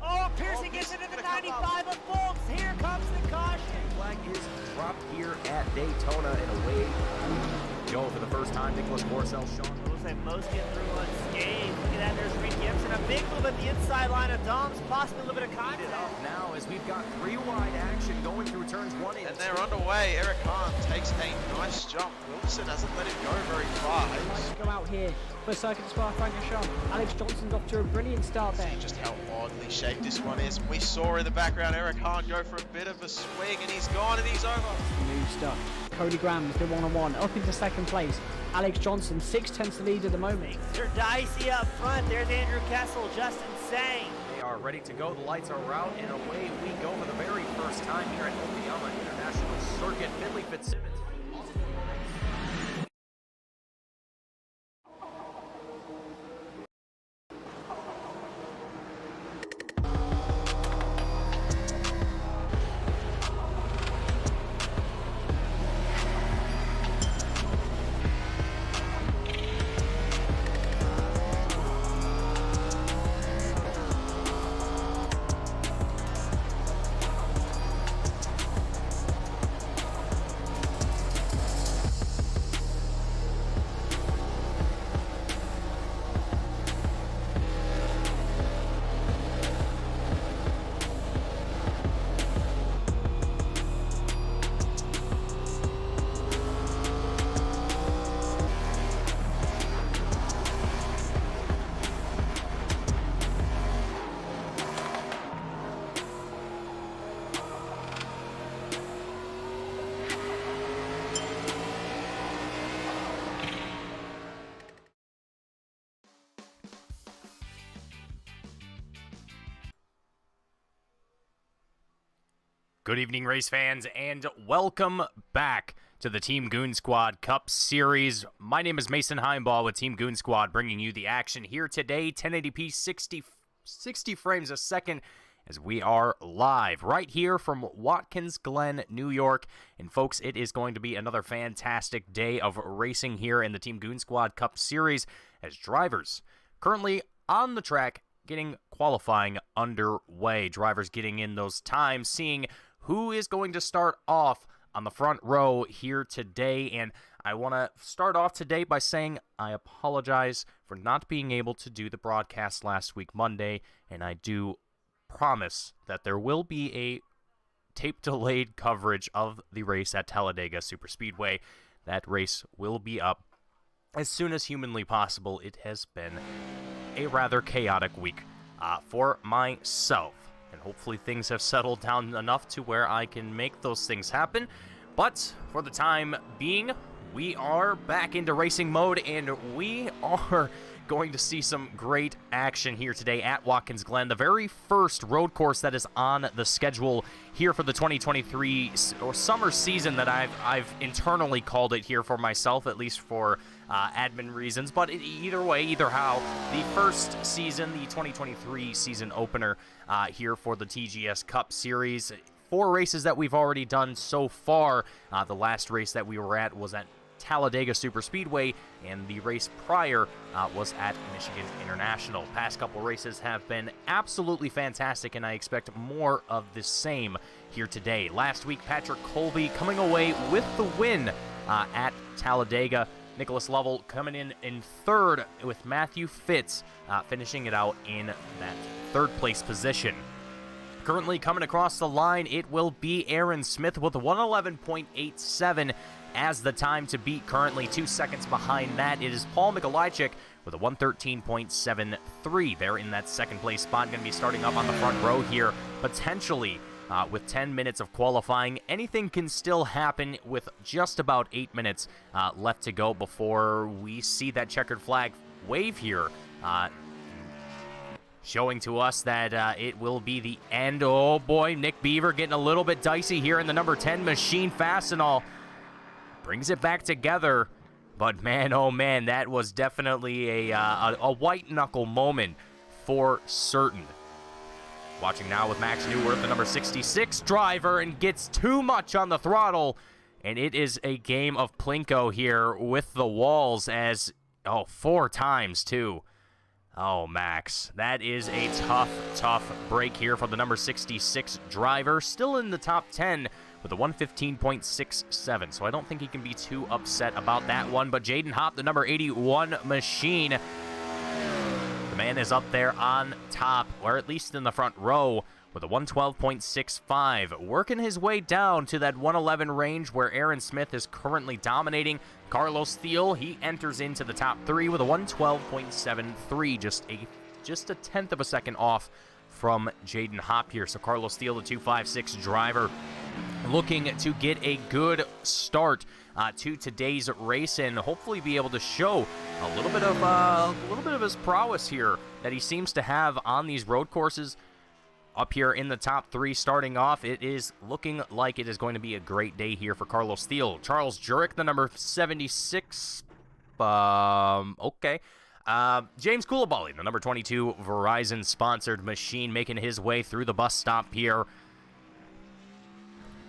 Oh, Pearson gets into the 95 of Folks. Here comes the caution. Flag is dropped here at Daytona, and away we go for the first time. Nicholas Morcell, Sean. Looks like most get through unscathed. Look at that, there's Reed Gibson. A big move at the inside line of Dom's, possibly a little bit of contact. Now, as we've got three wide action going through turns 1 and 2. And they're underway. Eric Hahn takes a nice jump. Wilson hasn't let him go very far. Go out here. First circuit as well, Frank and Sean. Alex Johnson's off to a brilliant start there. See just how oddly shaped this one is. We saw in the background Eric Hahn go for a bit of a swing, and he's gone and he's over. New stuff. Cody Graham's the one-on-one up into second place. Alex Johnson, 6/10 lead at the moment. They're dicey up front. There's Andrew Kessel, just insane. They are ready to go. The lights are out, and away we go for the very first time here at Okayama International Circuit. Finley Fitzsimmons. Good evening, race fans, and welcome back to the Team Goon Squad Cup Series. My name is Mason Heimbaugh with Team Goon Squad, bringing you the action here today, 1080p, 60 frames a second, as we are live right here from Watkins, Glen, New York. And folks, it is going to be another fantastic day of racing here in the Team Goon Squad Cup Series, as drivers currently on the track getting qualifying underway. Drivers getting in those times, seeing who is going to start off on the front row here today. And I want to start off today by saying I apologize for not being able to do the broadcast last week Monday, and I do promise that there will be a tape-delayed coverage of the race at Talladega Superspeedway. That race will be up as soon as humanly possible. It has been a rather chaotic week for myself, and hopefully things have settled down enough to where I can make those things happen. But for the time being, we are back into racing mode, and we are going to see some great action here today at Watkins Glen, the very first road course that is on the schedule here for the 2023 or summer season that I've internally called it here for myself, at least for admin reasons. But either way, either how, the first season, the 2023 season opener here for the TGS Cup Series. 4 races that we've already done so far. The last race that we were at was at Talladega Superspeedway, and the race prior was at Michigan International. Past couple races have been absolutely fantastic, and I expect more of the same here today. Last week, Patrick Colby coming away with the win at Talladega. Nicholas Lovell coming in third, with Matthew Fitz finishing it out in that third place position. Currently coming across the line, it will be Aaron Smith with 111.87 as the time to beat. Currently 2 seconds behind that, it is Paul Mikolajczyk with a 113.73. They're in that second place spot, going to be starting up on the front row here, potentially with 10 minutes of qualifying. Anything can still happen with just about 8 minutes left to go before we see that checkered flag wave here, showing to us that it will be the end. Oh boy, Nick Beaver getting a little bit dicey here in the number 10 machine. Fastenal brings it back together, but man, oh man, that was definitely a white knuckle moment for certain. Watching now with Max Newworth, the number 66 driver, and gets too much on the throttle, and it is a game of Plinko here with the walls, as Oh, 4 times, too. Oh, Max, that is a tough break here for the number 66 driver. Still in the top 10 with a 115.67, so I don't think he can be too upset about that one. But Jaden Hopp, the number 81 machine, the man is up there on top, or at least in the front row, with a 112.65, working his way down to that 111 range where Aaron Smith is currently dominating. Carlos Thiel, he enters into the top 3 with a 112.73, just a tenth of a second off from Jaden Hopp here. So Carlos Thiel, the 256 driver, looking to get a good start to today's race and hopefully be able to show a little bit of his prowess here that he seems to have on these road courses. Up here in the top 3 starting off, it is looking like it is going to be a great day here for Carlos Thiel. Charles Jurek, the number 76. Okay. James Coulibaly, the number 22 Verizon-sponsored machine, making his way through the bus stop here.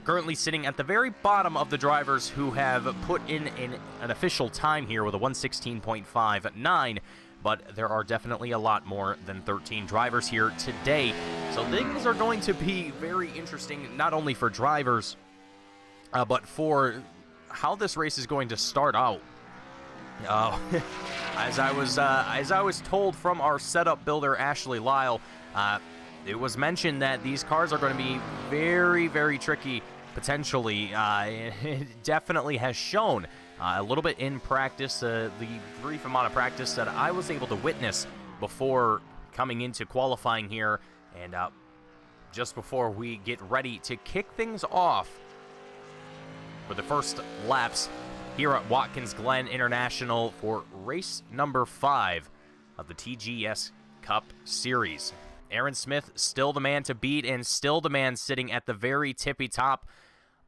Currently sitting at the very bottom of the drivers who have put in an official time here with a 116.59. But there are definitely a lot more than 13 drivers here today. So things are going to be very interesting, not only for drivers, but for how this race is going to start out. As I was told from our setup builder, Ashley Lyle, it was mentioned that these cars are going to be very, very tricky, potentially. It definitely has shown a little bit in practice, the brief amount of practice that I was able to witness before coming into qualifying here, and just before we get ready to kick things off for the first laps here at Watkins Glen International for race number 5 of the TGS Cup Series. Aaron Smith still the man to beat and still the man sitting at the very tippy top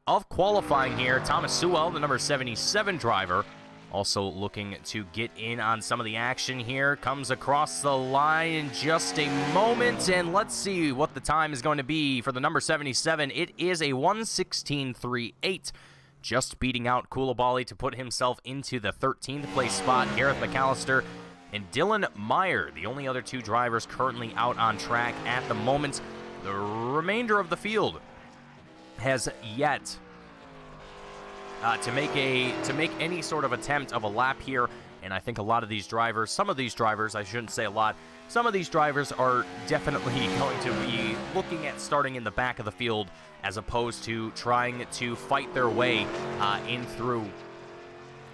of qualifying here. Thomas Sewell, the number 77 driver, also looking to get in on some of the action here. Comes across the line in just a moment, and let's see what the time is going to be for the number 77. It is a 1:16.38, just beating out Coulibaly to put himself into the 13th place spot. Gareth McAllister and Dylan Meyer, the only other 2 drivers currently out on track at the moment. The remainder of the field has yet to make any sort of attempt of a lap here, and I think a lot of these drivers, some of these drivers, I shouldn't say a lot, some of these drivers are definitely going to be looking at starting in the back of the field as opposed to trying to fight their way in through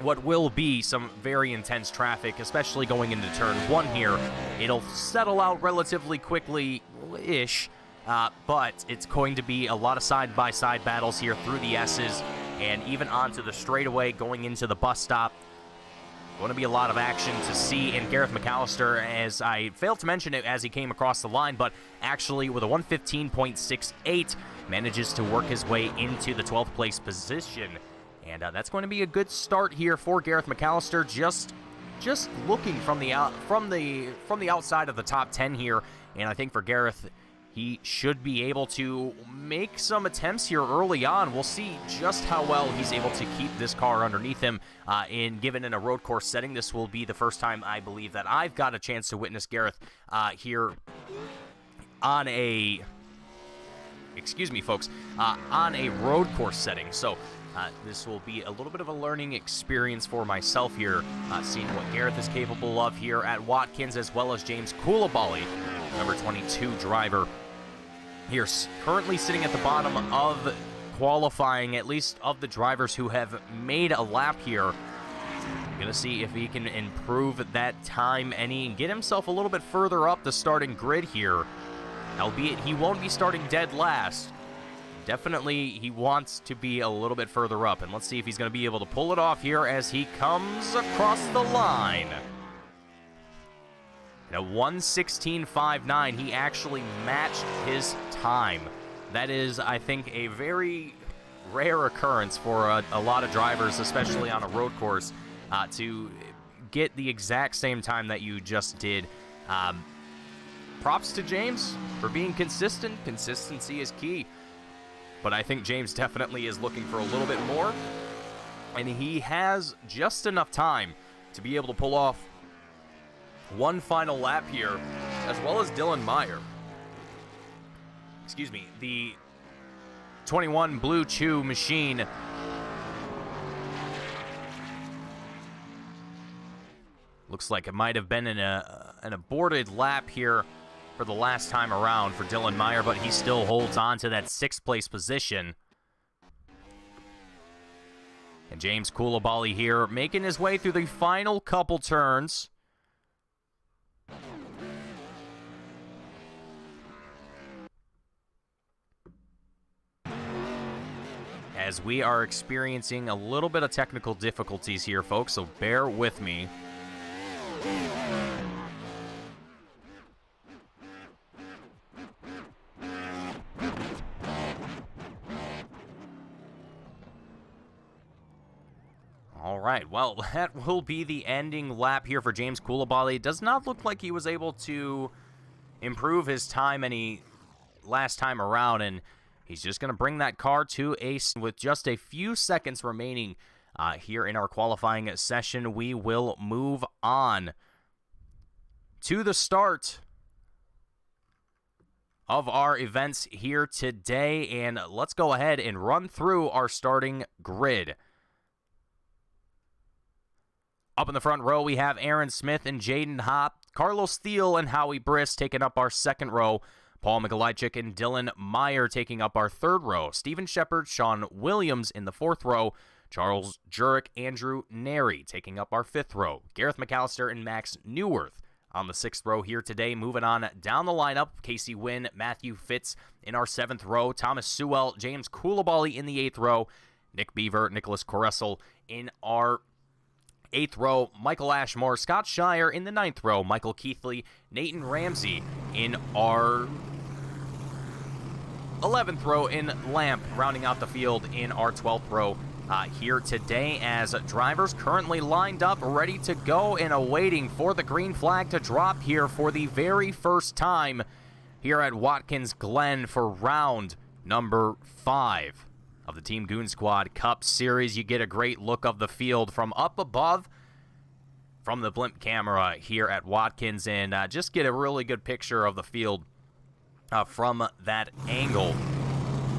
what will be some very intense traffic, especially going into turn 1 here. It'll settle out relatively quickly-ish, but it's going to be a lot of side-by-side battles here through the S's and even onto the straightaway going into the bus stop. Going to be a lot of action to see. And Gareth McAllister, as I failed to mention it as he came across the line, but actually with a 115.68 manages to work his way into the 12th place position. And that's going to be a good start here for Gareth McAllister. Just looking from the outside of the top 10 here, and I think for Gareth, he should be able to make some attempts here early on. We'll see just how well he's able to keep this car underneath him given in a road course setting. This will be the first time, I believe, that I've got a chance to witness Gareth here on a, excuse me, folks, on a road course setting. So this will be a little bit of a learning experience for myself here, seeing what Gareth is capable of here at Watkins, as well as James Coulibaly, number 22 driver. Here, currently sitting at the bottom of qualifying, at least of the drivers who have made a lap here. Gonna see if he can improve that time and get himself a little bit further up the starting grid here. Albeit he won't be starting dead last. Definitely he wants to be a little bit further up, and let's see if he's going to be able to pull it off here as he comes across the line. At a 1:16.59, he actually matched his time. That is, I think, a very rare occurrence for a lot of drivers, especially on a road course, to get the exact same time that you just did. Props to James for being consistent. Consistency is key. But I think James definitely is looking for a little bit more. And he has just enough time to be able to pull off one final lap here, as well as Dylan Meyer. Excuse me, the 21 Blue Chew machine looks like it might have been an aborted lap here for the last time around for Dylan Meyer, but he still holds on to that 6th place position. And James Coulibaly here making his way through the final couple turns. As we are experiencing a little bit of technical difficulties here, folks, so bear with me. All right, well, that will be the ending lap here for James Coulibaly. It does not look like he was able to improve his time any last time around, and he's just going to bring that car to a with just a few seconds remaining here in our qualifying session. We will move on to the start of our events here today, and let's go ahead and run through our starting grid. Up in the front row, we have Aaron Smith and Jaden Hopp, Carlos Thiel and Howie Briss taking up our second row, Paul Mikolajczyk and Dylan Meyer taking up our third row, Steven Shepard, Sean Williams in the fourth row, Charles Jurek, Andrew Neri taking up our fifth row, Gareth McAllister and Max Neuwirth on the sixth row here today. Moving on down the lineup, Casey Wynn, Matthew Fitz in our seventh row, Thomas Sewell, James Coulibaly in the eighth row, Nick Beaver, Nicholas Coressel in our eighth row, Michael Ashmore, Scott Shire in the ninth row, Michael Keithley, Nathan Ramsey in our 11th row, in Lamp rounding out the field in our 12th row here today, as drivers currently lined up, ready to go and awaiting for the green flag to drop here for the very first time here at Watkins Glen for round number 5 of the Team Goon Squad Cup Series. You get a great look of the field from up above from the blimp camera here at Watkins, and just get a really good picture of the field from that angle.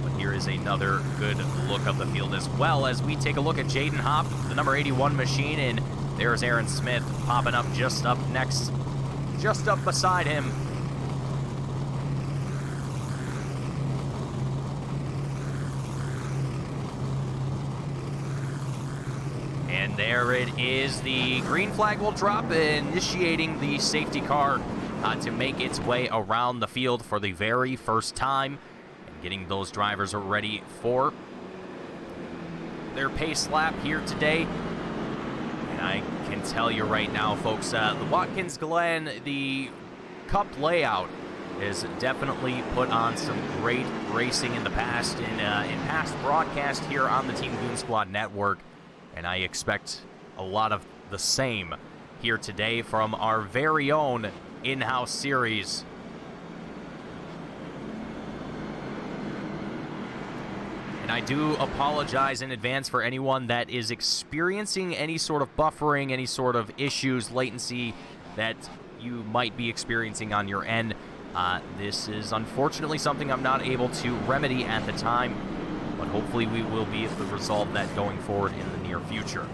But here is another good look of the field as well, as we take a look at Jaden Hopp, the number 81 machine, and there's Aaron Smith popping up just up next, just up beside him. And there it is. The green flag will drop, initiating the safety car to make its way around the field for the very first time, and getting those drivers ready for their pace lap here today. And I can tell you right now, folks, the Watkins Glen, the Cup layout has definitely put on some great racing in the past, in past broadcast here on the Team Goon Squad Network. And I expect a lot of the same here today from our very own in-house series. And I do apologize in advance for anyone that is experiencing any sort of buffering, any sort of issues, latency that you might be experiencing on your end. This is unfortunately something I'm not able to remedy at the time, but hopefully we will be able to resolve that going forward in the near future.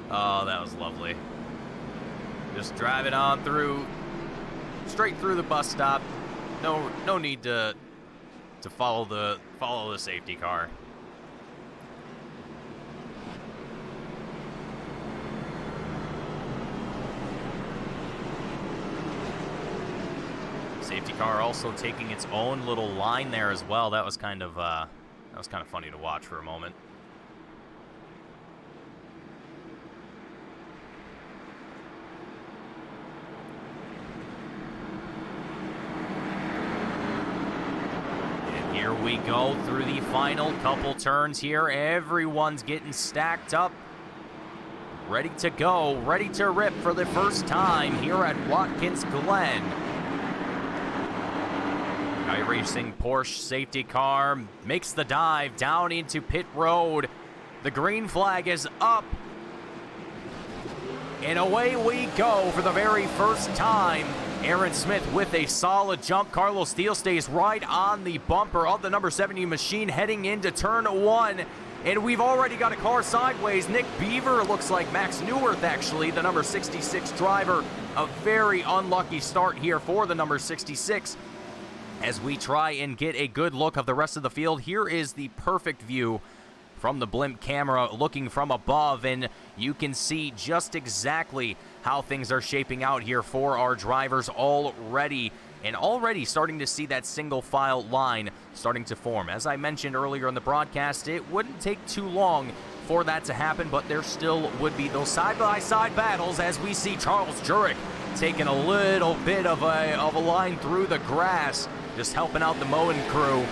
Oh, that was lovely. Just driving on through, straight through the bus stop. No need to follow the safety car. Safety car also taking its own little line there as well. That was kind of funny to watch for a moment. Here we go through the final couple turns here. Everyone's getting stacked up, ready to go, ready to rip for the first time here at Watkins Glen. iRacing Porsche safety car makes the dive down into pit road. The green flag is up. And away we go for the very first time. Aaron Smith with a solid jump. Carlos Steele stays right on the bumper of the number 70 machine heading into turn 1. And we've already got a car sideways. Nick Beaver looks like Max Newworth, actually, the number 66 driver. A very unlucky start here for the number 66. As we try and get a good look of the rest of the field, here is the perfect view from the blimp camera looking from above, and you can see just exactly how things are shaping out here for our drivers already, and already starting to see that single file line starting to form. As I mentioned earlier in the broadcast, it wouldn't take too long for that to happen, but there still would be those side-by-side battles as we see Charles Jurek taking a little bit of a line through the grass, just helping out the mowing crew.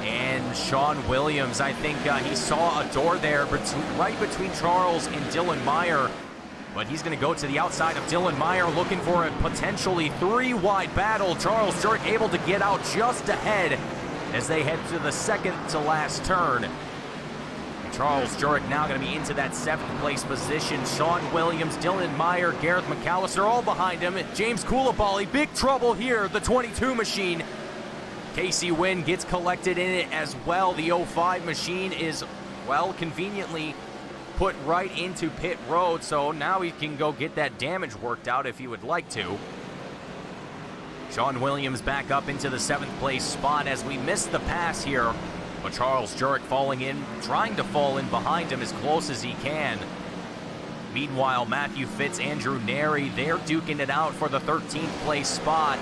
And Sean Williams, I think he saw a door there right between Charles and Dylan Meyer. But he's going to go to the outside of Dylan Meyer, looking for a potentially 3-wide battle. Charles Jurek able to get out just ahead as they head to the second to last turn. And Charles Jurek now going to be into that 7th place position. Sean Williams, Dylan Meyer, Gareth McAllister all behind him. James Koulibaly, big trouble here, the 22 machine. Casey Wynn gets collected in it as well. The 05 machine is, well, conveniently put right into pit road, so now he can go get that damage worked out if he would like to. Sean Williams back up into the 7th place spot as we miss the pass here, but Charles Jurek falling in, trying to fall in behind him as close as he can. Meanwhile, Matthew Fitz, Andrew Neri, they're duking it out for the 13th place spot.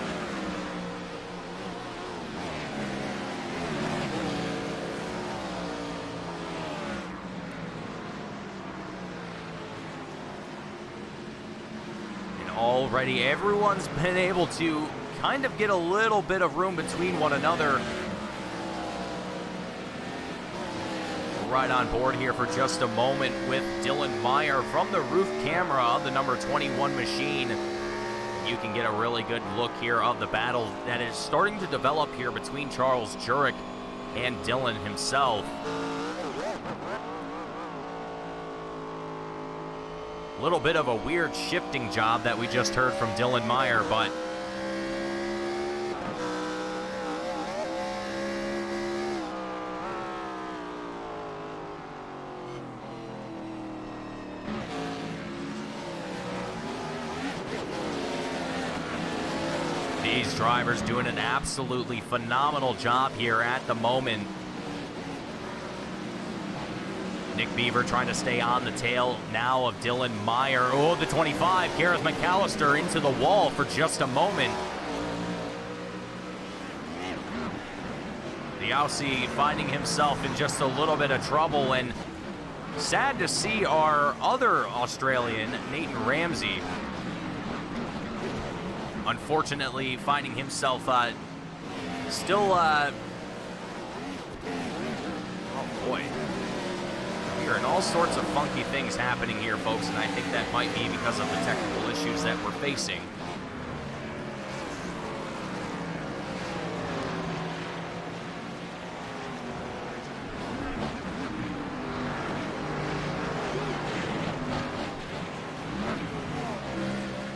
Already everyone's been able to kind of get a little bit of room between one another. Right on board here for just a moment with Dylan Meyer from the roof camera of the number 21 machine. You can get a really good look here of the battle that is starting to develop here between Charles Jurek and Dylan himself. A little bit of a weird shifting job that we just heard from Dylan Meyer, but these drivers doing an absolutely phenomenal job here at the moment. Nick Beaver trying to stay on the tail now of Dylan Meyer. Oh, the 25, Gareth McAllister into the wall for just a moment. The Aussie finding himself in just a little bit of trouble, and sad to see our other Australian, Nathan Ramsey, unfortunately finding himself still, oh boy. And all sorts of funky things happening here, folks, and I think that might be because of the technical issues that we're facing.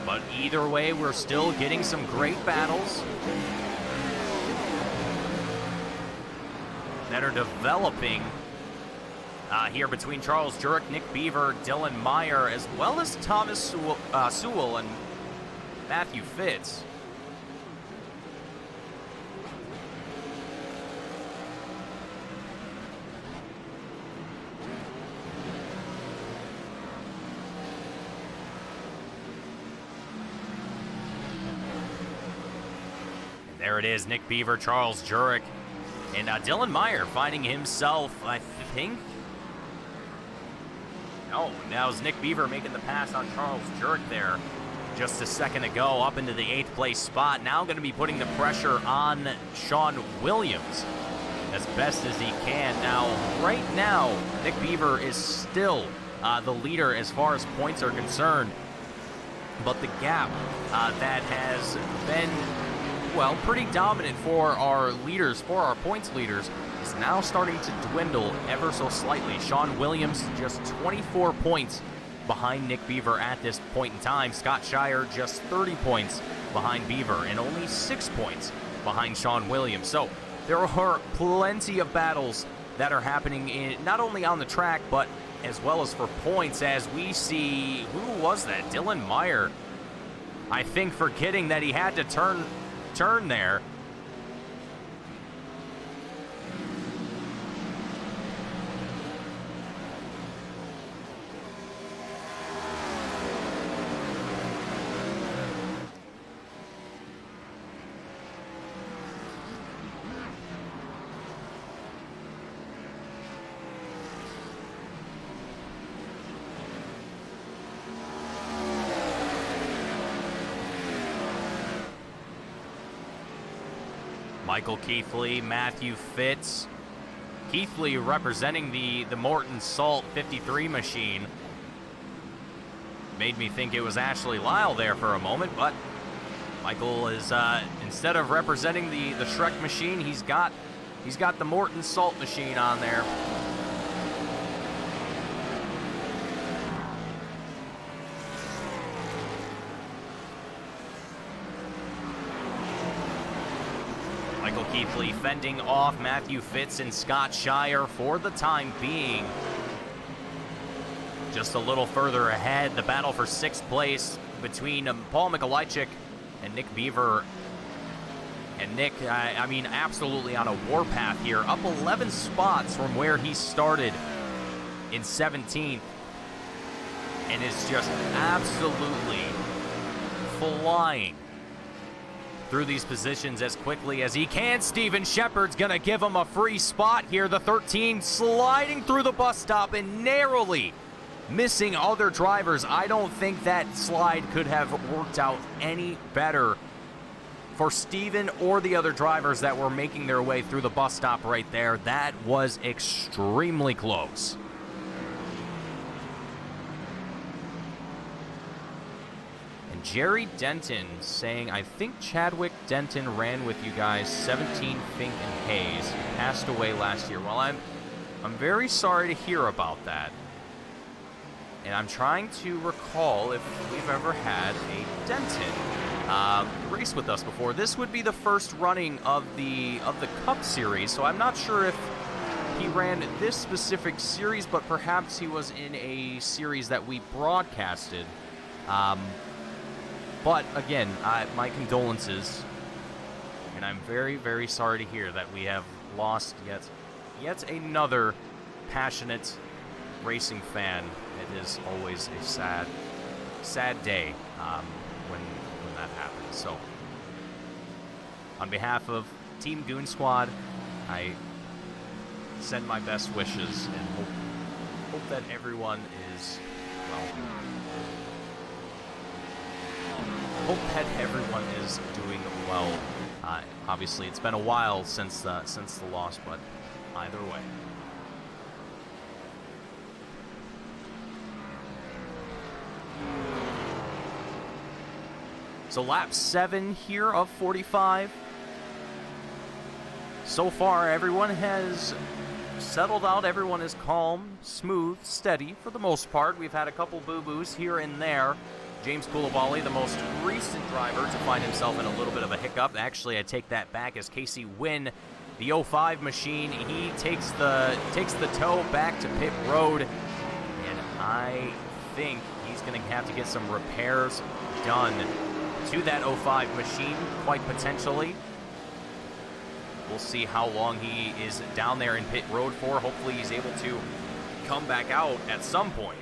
But either way, we're still getting some great battles that are developing here between Charles Jurek, Nick Beaver, Dylan Meyer, as well as Thomas Sewell and Matthew Fitz. And there it is, Nick Beaver, Charles Jurek, and Dylan Meyer finding himself, I think. Oh, now is Nick Beaver making the pass on Charles Jurek there. just a second ago, up into the 8th place spot. Now going to be putting the pressure on Sean Williams as best as he can. Now, right now, Nick Beaver is still the leader as far as points are concerned. But the gap that has been, well, pretty dominant for our leaders, for our points leaders, is now starting to dwindle ever so slightly. Sean Williams just 24 points behind Nick Beaver at this point in time. Scott Shire just 30 points behind Beaver and only 6 points behind Sean Williams. So there are plenty of battles that are happening in not only on the track but as well as for points, as we see, who was that? Dylan Meyer, I think, forgetting that he had to turn there. Michael Keithley, Matthew Fitz. Keithley representing the Morton Salt 53 machine. Made me think it was Ashley Lyle there for a moment, but Michael is, instead of representing the Shrek machine, he's got the Morton Salt machine on there. Michael Keithley fending off Matthew Fitz and Scott Shire for the time being. Just a little further ahead, the battle for 6th place between Paul Mikolajczyk and Nick Beaver. And Nick, I mean, absolutely on a warpath here, up 11 spots from where he started in 17th. And is just absolutely flying through these positions as quickly as he can. Steven Shepard's gonna give him a free spot here. The 13 sliding through the bus stop and narrowly missing other drivers. I don't think that slide could have worked out any better for Steven or the other drivers that were making their way through the bus stop right there. That was extremely close. Jerry Denton saying, I think Chadwick Denton ran with you guys, 17 Fink and Hayes. He passed away last year. Well, I'm very sorry to hear about that. And I'm trying to recall if we've ever had a Denton race with us before. This would be the first running of the Cup Series, so I'm not sure if he ran this specific series, but perhaps he was in a series that we broadcasted. But again, my condolences, and I'm very, very sorry to hear that we have lost yet another passionate racing fan. It is always a sad day when that happens. So, on behalf of Team Goon Squad, I send my best wishes and hope that everyone is well. Hope that everyone is doing well. Obviously, it's been a while since the loss, but either way. So lap 7 here of 45. So far, everyone has settled out. Everyone is calm, smooth, steady for the most part. We've had a couple boo-boos here and there. James Koulibaly, the most recent driver to find himself in a little bit of a hiccup. Actually, I take that back, as Casey Wynn, the 05 machine, he takes the tow back to pit road, and I think he's going to have to get some repairs done to that 05 machine, quite potentially. We'll see how long he is down there in pit road for. Hopefully he's able to come back out at some point.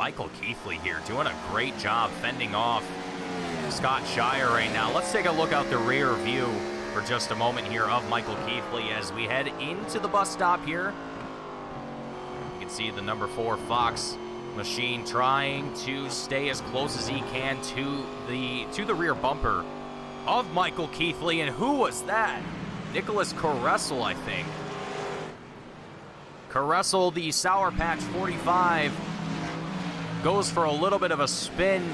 Michael Keithley here doing a great job fending off Scott Shire right now. Let's take a look out the rear view for just a moment here of Michael Keithley as we head into the bus stop here. You can see the number 4 Fox machine trying to stay as close as he can to the rear bumper of Michael Keithley. And who was that? Nicholas Caressel, I think. Caressel, the Sour Patch 45, goes for a little bit of a spin.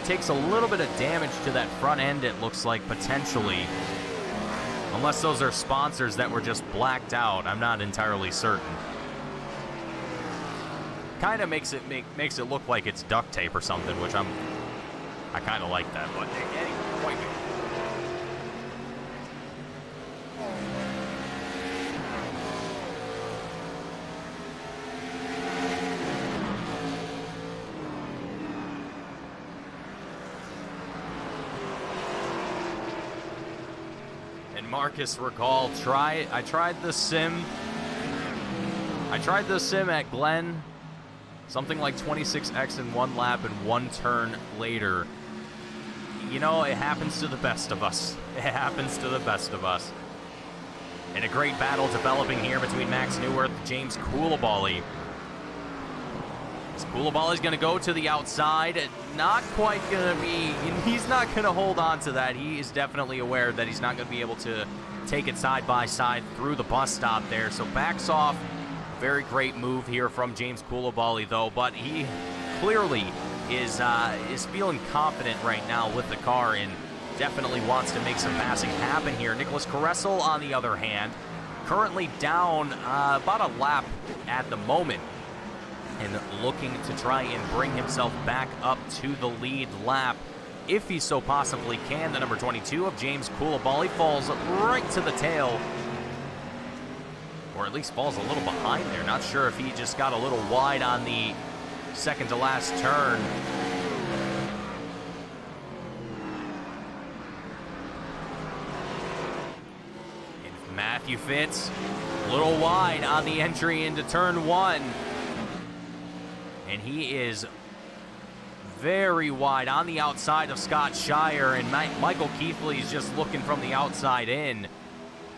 Takes a little bit of damage to that front end, it looks like, potentially. Unless those are sponsors that were just blacked out. I'm not entirely certain. Kind of makes it look like it's duct tape or something, which I kind of like that. But anyway, and Marcus Recall, I tried the sim at Glen. Something like 26x in 1 lap and 1 turn later. You know, it happens to the best of us. It happens to the best of us. And a great battle developing here between Max Neuwirth and James Coulibaly. Coulibaly's going to go to the outside. Not quite going to be... He's not going to hold on to that. He is definitely aware that he's not going to be able to take it side by side through the bus stop there. So backs off. Very great move here from James Coulibaly, though, but he clearly is feeling confident right now with the car and definitely wants to make some passing happen here. Nicholas Caressel, on the other hand, currently down about a lap at the moment and looking to try and bring himself back up to the lead lap if he so possibly can. The number 22 of James Coulibaly falls right to the tail, or at least falls a little behind there. Not sure if he just got a little wide on the second to last turn. And Matthew Fitz, a little wide on the entry into turn 1. And he is very wide on the outside of Scott Shire, and Michael Keithley is just looking from the outside in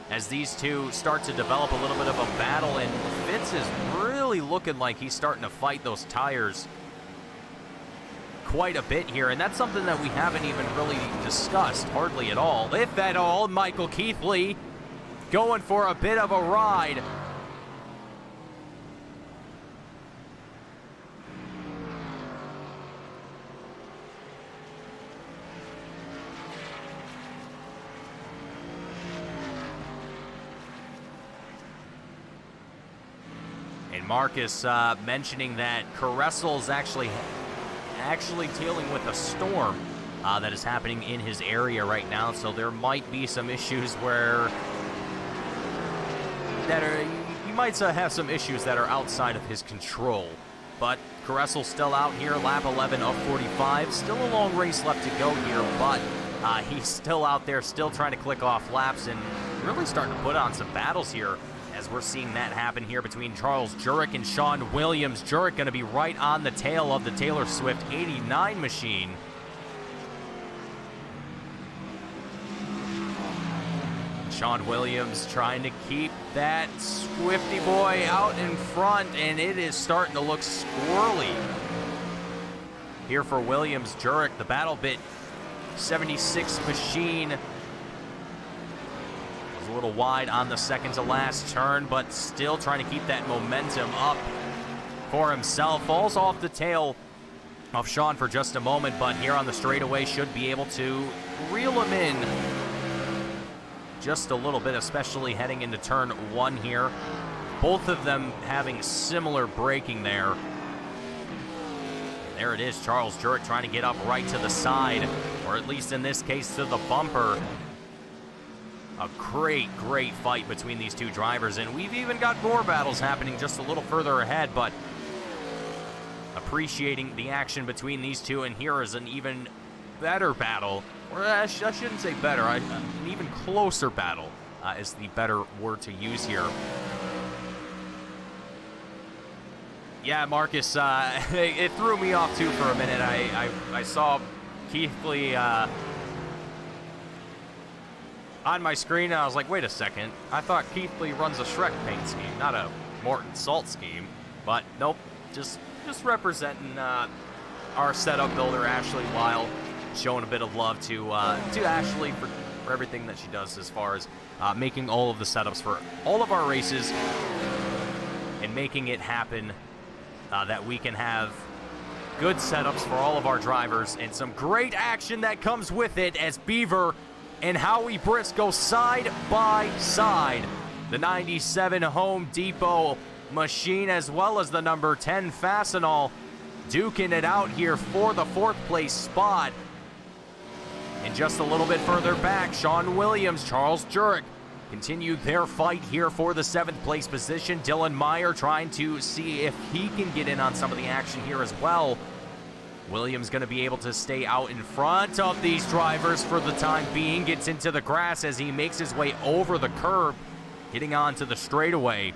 as these two start to develop a little bit of a battle, and Fitz is really looking like he's starting to fight those tires quite a bit here, and that's something that we haven't even really discussed hardly at all, if at all. Michael Keithley going for a bit of a ride. Marcus mentioning that Caressel's actually dealing with a storm that is happening in his area right now, so there might be some issues he might have some issues that are outside of his control. But Caressel's still out here, lap 11 of 45. Still a long race left to go here, but he's still out there, still trying to click off laps and really starting to put on some battles here, as we're seeing that happen here between Charles Jurek and Sean Williams. Jurek going to be right on the tail of the Taylor Swift 89 machine. Sean Williams trying to keep that Swifty boy out in front, and it is starting to look squirrely here for Williams. Jurek, the Battle Bit 76 machine, a little wide on the second to last turn, but still trying to keep that momentum up for himself. Falls off the tail of Sean for just a moment, but here on the straightaway should be able to reel him in just a little bit, especially heading into turn 1 here. Both of them having similar braking there. There it is, Charles Jurek trying to get up right to the side, or at least in this case to the bumper. A great fight between these two drivers, and we've even got more battles happening just a little further ahead, but appreciating the action between these two. And here is an even better battle, or I shouldn't say better, an even closer battle is the better word to use here. Yeah, Marcus, it threw me off too for a minute. I saw Keithley on my screen, and I was like, wait a second. I thought Keithley runs a Shrek paint scheme, not a Morton Salt scheme. But nope, just representing our setup builder, Ashley Weil, showing a bit of love to Ashley for everything that she does as far as making all of the setups for all of our races and making it happen that we can have good setups for all of our drivers and some great action that comes with it as Beaver and Howie Brisk go side by side. The 97 Home Depot machine as well as the number 10 Fastenal duking it out here for the 4th place spot. And just a little bit further back, Sean Williams, Charles Jurek continue their fight here for the 7th place position. Dylan Meyer trying to see if he can get in on some of the action here as well. Williams going to be able to stay out in front of these drivers for the time being. Gets into the grass as he makes his way over the curb, getting onto the straightaway.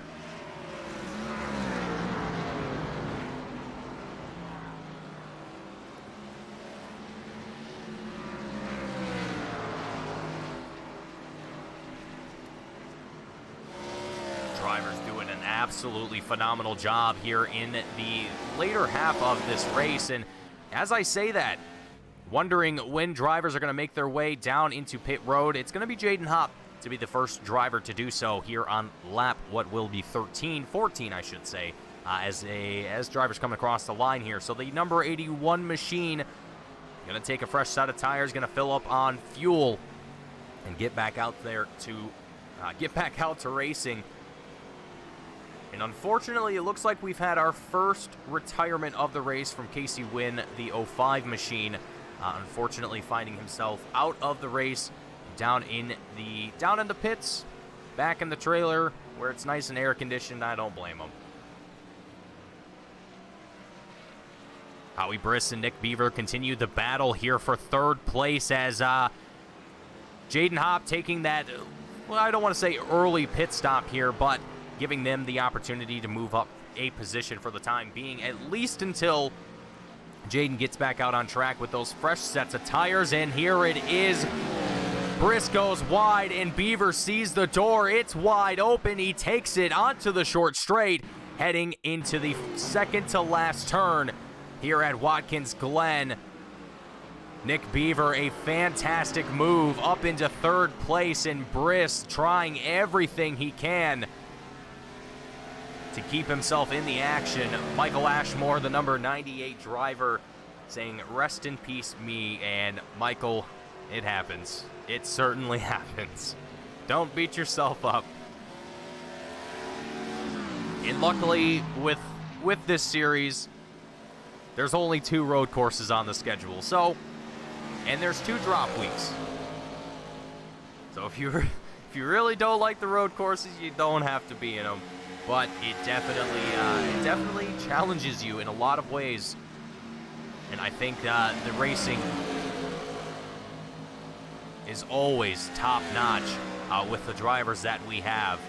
Drivers doing an absolutely phenomenal job here in the later half of this race. And as I say that, wondering when drivers are going to make their way down into pit road. It's going to be Jaden Hopp to be the first driver to do so here on lap what will be 14 I should say, as drivers come across the line here. So the number 81 machine going to take a fresh set of tires, going to fill up on fuel and get back out there to racing. And unfortunately, it looks like we've had our first retirement of the race from Casey Wynn, the 05 machine. Unfortunately, finding himself out of the race, down in the pits, back in the trailer where it's nice and air conditioned. I don't blame him. Howie Briss and Nick Beaver continue the battle here for 3rd place as Jaden Hopp taking that, well, I don't want to say early pit stop here, but giving them the opportunity to move up a position for the time being, at least until Jaden gets back out on track with those fresh sets of tires. And here it is. Briss goes wide, and Beaver sees the door. It's wide open. He takes it onto the short straight, heading into the second to last turn here at Watkins Glen. Nick Beaver, a fantastic move up into 3rd place, and Briss trying everything he can to keep himself in the action. Michael Ashmore, the number 98 driver, saying, "Rest in peace, me." And Michael, it happens. It certainly happens. Don't beat yourself up. And luckily, with this series, there's only 2 road courses on the schedule. So, and there's 2 drop weeks. So if you really don't like the road courses, you don't have to be in them. But it definitely challenges you in a lot of ways. And I think the racing is always top-notch with the drivers that we have.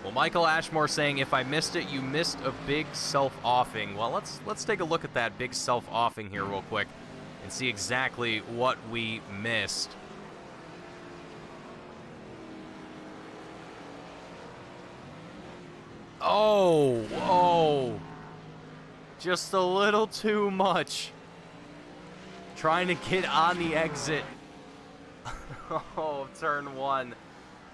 Well, Michael Ashmore saying, "If I missed it, you missed a big self-offing." Well, let's take a look at that big self-offing here real quick and see exactly what we missed. Oh, just a little too much. Trying to get on the exit. Oh, turn 1.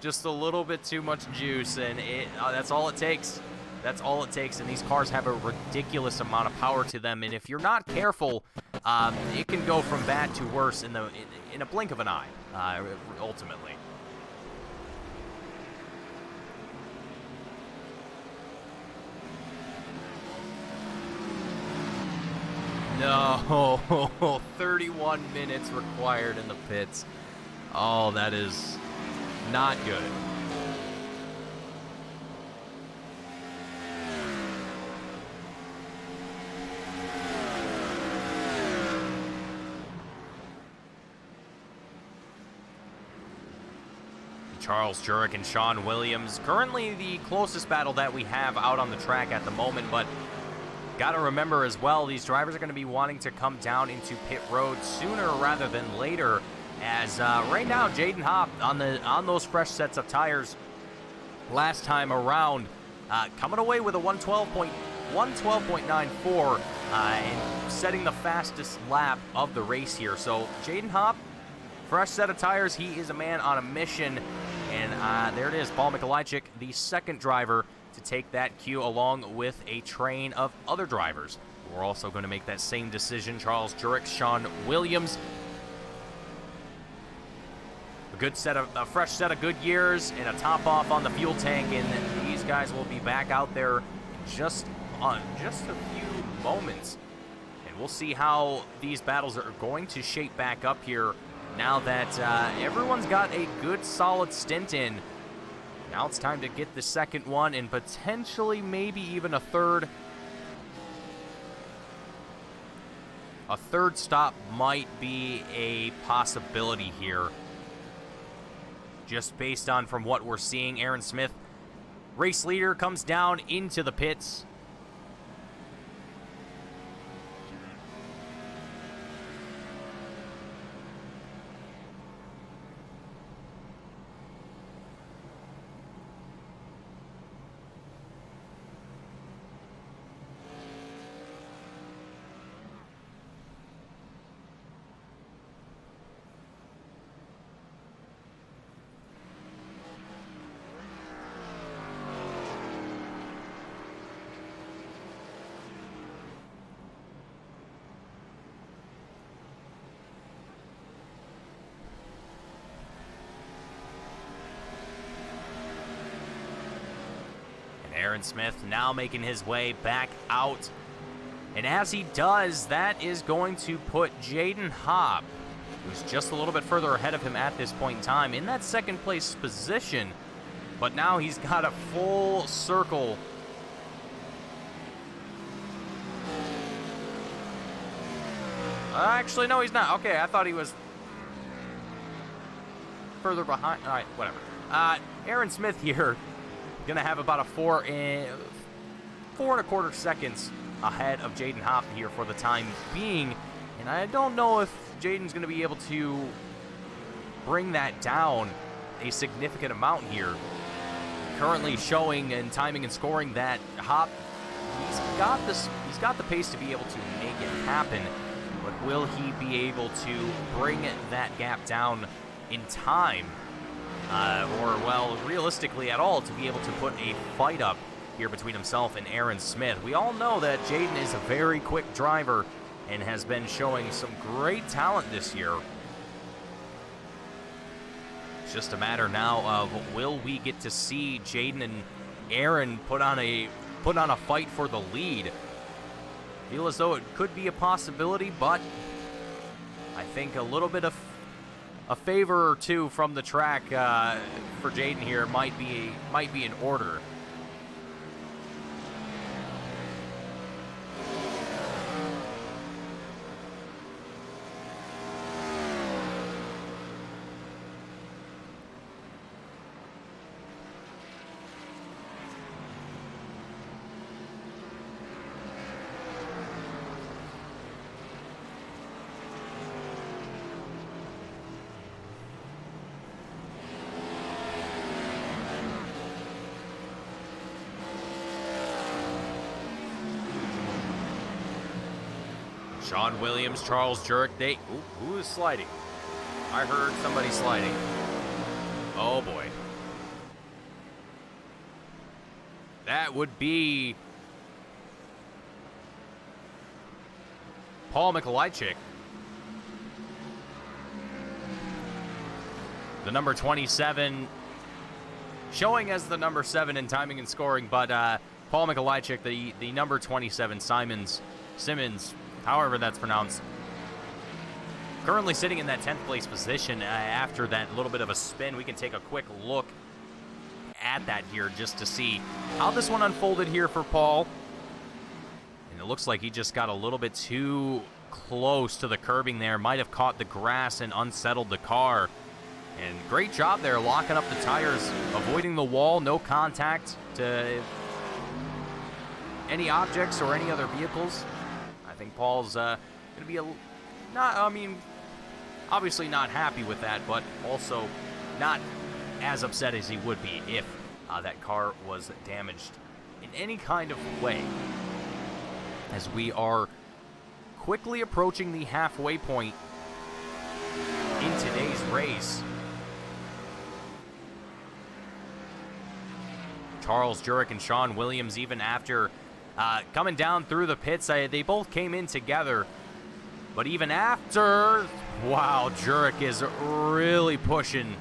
Just a little bit too much juice, and that's all it takes. That's all it takes, and these cars have a ridiculous amount of power to them, and if you're not careful, it can go from bad to worse in a blink of an eye, ultimately. No, 31 minutes required in the pits. Oh, that is not good. Charles Jurek and Sean Williams. Currently the closest battle that we have out on the track at the moment, but got to remember as well, these drivers are going to be wanting to come down into pit road sooner rather than later, as right now Jaden Hopp on those fresh sets of tires last time around, coming away with a 112.94 and setting the fastest lap of the race here. So Jaden Hopp, fresh set of tires, he is a man on a mission, and there it is, Paul Mikolajczyk, the second driver to take that cue along with a train of other drivers. We're also going to make that same decision. Charles Jurek, Sean Williams. A fresh set of good years and a top off on the fuel tank, and these guys will be back out there in just a few moments. And we'll see how these battles are going to shape back up here now that everyone's got a good solid stint in. Now it's time to get the second one and potentially maybe even a third. A third stop might be a possibility here, just based on from what we're seeing. Aaron Smith, race leader, comes down into the pits. Aaron Smith now making his way back out. And as he does, that is going to put Jaden Hopp, who's just a little bit further ahead of him at this point in time, in that second place position. But now he's got a full circle. Actually, no, he's not. Okay, I thought he was further behind. All right, whatever. Aaron Smith here, going to have about a 4 1/4 seconds ahead of Jaden Hopp here for the time being. And I don't know if Jaden's going to be able to bring that down a significant amount here. Currently showing in timing and scoring that Hopp, he's got the pace to be able to make it happen. But will he be able to bring that gap down in time? Or, well, realistically at all, to be able to put a fight up here between himself and Aaron Smith. We all know that Jaden is a very quick driver and has been showing some great talent this year. It's just a matter now of, will we get to see Jaden and Aaron put on a fight for the lead? I feel as though it could be a possibility, but I think a little bit of a favor or two from the track for Jaden here might be in order. Sean Williams, Charles Jurek, who is sliding? I heard somebody sliding. Oh boy. That would be Paul Mikolajczyk, the number 27, showing as the number 7 in timing and scoring, but Paul Mikolajczyk, the number 27, Simmons, however that's pronounced, currently sitting in that 10th place position after that little bit of a spin. We can take a quick look at that here just to see how this one unfolded here for Paul. And it looks like he just got a little bit too close to the curbing there. Might have caught the grass and unsettled the car. And great job there locking up the tires, avoiding the wall, no contact to any objects or any other vehicles. I think Paul's going to be obviously not happy with that, but also not as upset as he would be if that car was damaged in any kind of way. As we are quickly approaching the halfway point in today's race. Charles Jurek and Sean Williams, even after coming down through the pits, they both came in together. But even after, wow, Jurek is really pushing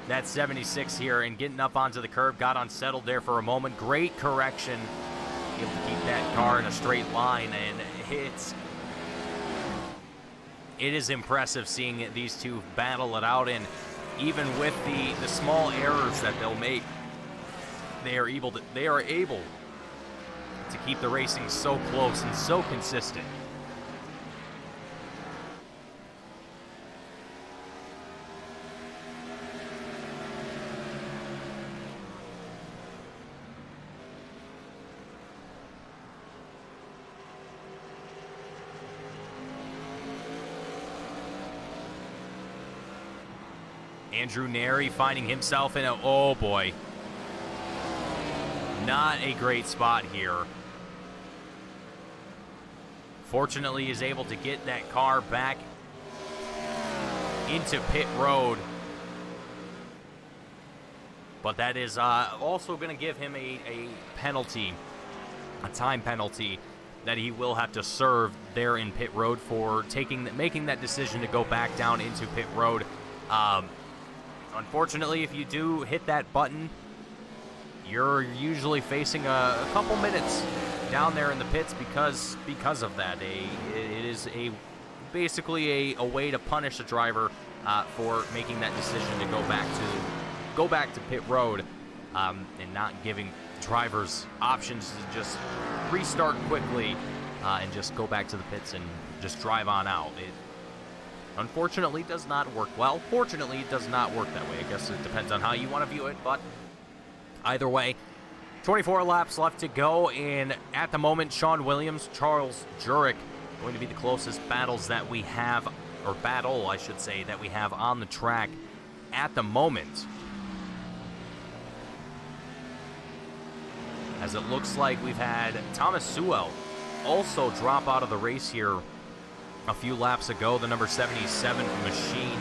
that 76 here and getting up onto the curb. Got unsettled there for a moment. Great correction. Able to keep that car in a straight line, and it is impressive seeing these two battle it out. And even with the small errors that they'll make, they are able to keep the racing so close and so consistent. Andrew Neri finding himself in oh boy, not a great spot here. Fortunately, is able to get that car back into pit road. But that is also going to give him a penalty, a time penalty that he will have to serve there in pit road for making that decision to go back down into pit road. Unfortunately, if you do hit that button, you're usually facing a couple minutes down there in the pits because of that. It is basically a way to punish a driver for making that decision to go back to pit road, and not giving drivers options to just restart quickly and just go back to the pits and just drive on out. It unfortunately does not work well. Fortunately, it does not work that way. I guess it depends on how you want to view it, but either way, 24 laps left to go, and at the moment, Sean Williams, Charles Jurek going to be the closest battles that we have, or battle, I should say, that we have on the track at the moment. As it looks like we've had Thomas Sewell also drop out of the race here a few laps ago, the number 77 machine,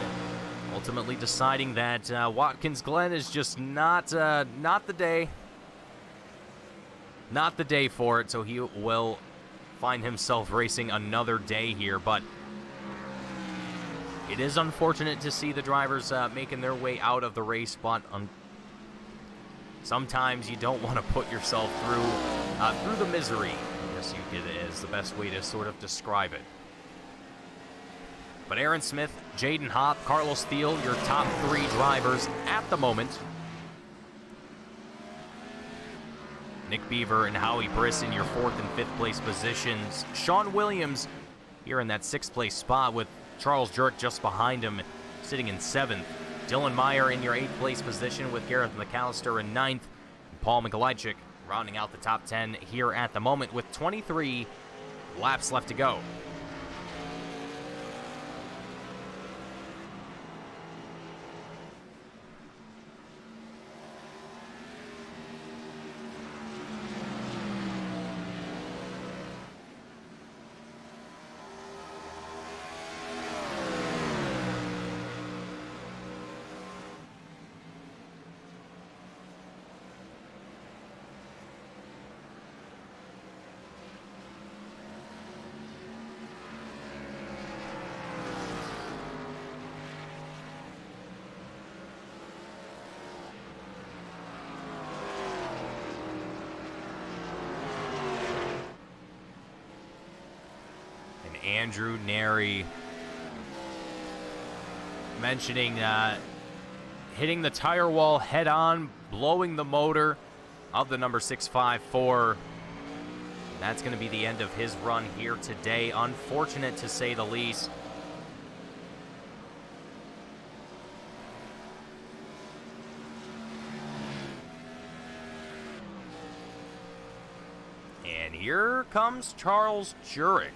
ultimately deciding that Watkins Glen is just not the day for it, so he will find himself racing another day here. But it is unfortunate to see the drivers making their way out of the race, but sometimes you don't want to put yourself through the misery. I guess you could, is the best way to sort of describe it. But Aaron Smith, Jaden Hopp, Carlos Thiel, your top three drivers at the moment. Nick Beaver and Howie Briss in your 4th and 5th place positions. Sean Williams here in that 6th place spot with Charles Jurek just behind him, sitting in 7th. Dylan Meyer in your 8th place position with Gareth McAllister in 9th. And Paul Mikolajczyk rounding out the top 10 here at the moment with 23 laps left to go. Andrew Neri mentioning hitting the tire wall head on, blowing the motor of the number 654. That's going to be the end of his run here today. Unfortunate to say the least. And here comes Charles Jurek.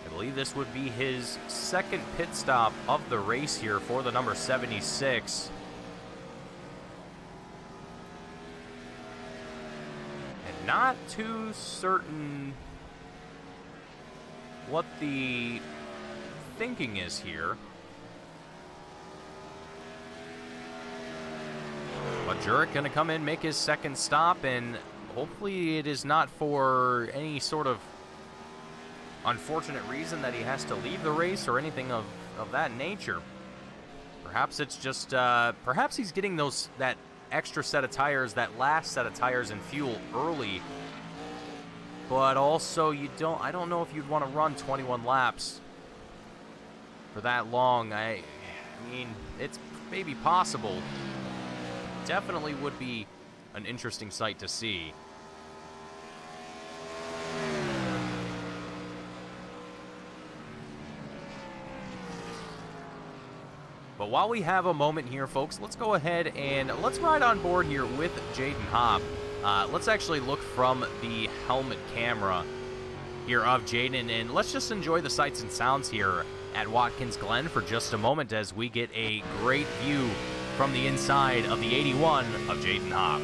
I believe this would be his second pit stop of the race here for the number 76. And not too certain what the thinking is here. But Jurek going to come in, make his second stop, and hopefully it is not for any sort of unfortunate reason that he has to leave the race or anything of that nature. Perhaps it's just, perhaps he's getting that extra set of tires, that last set of tires and fuel early. But also, I don't know if you'd want to run 21 laps for that long. I mean, it's maybe possible. Definitely would be an interesting sight to see. But while we have a moment here, folks, let's go ahead and let's ride on board here with Jaden Hopp. Let's actually look from the helmet camera here of Jaden, and let's just enjoy the sights and sounds here at Watkins Glen for just a moment as we get a great view from the inside of the 81 of Jaden Hopp.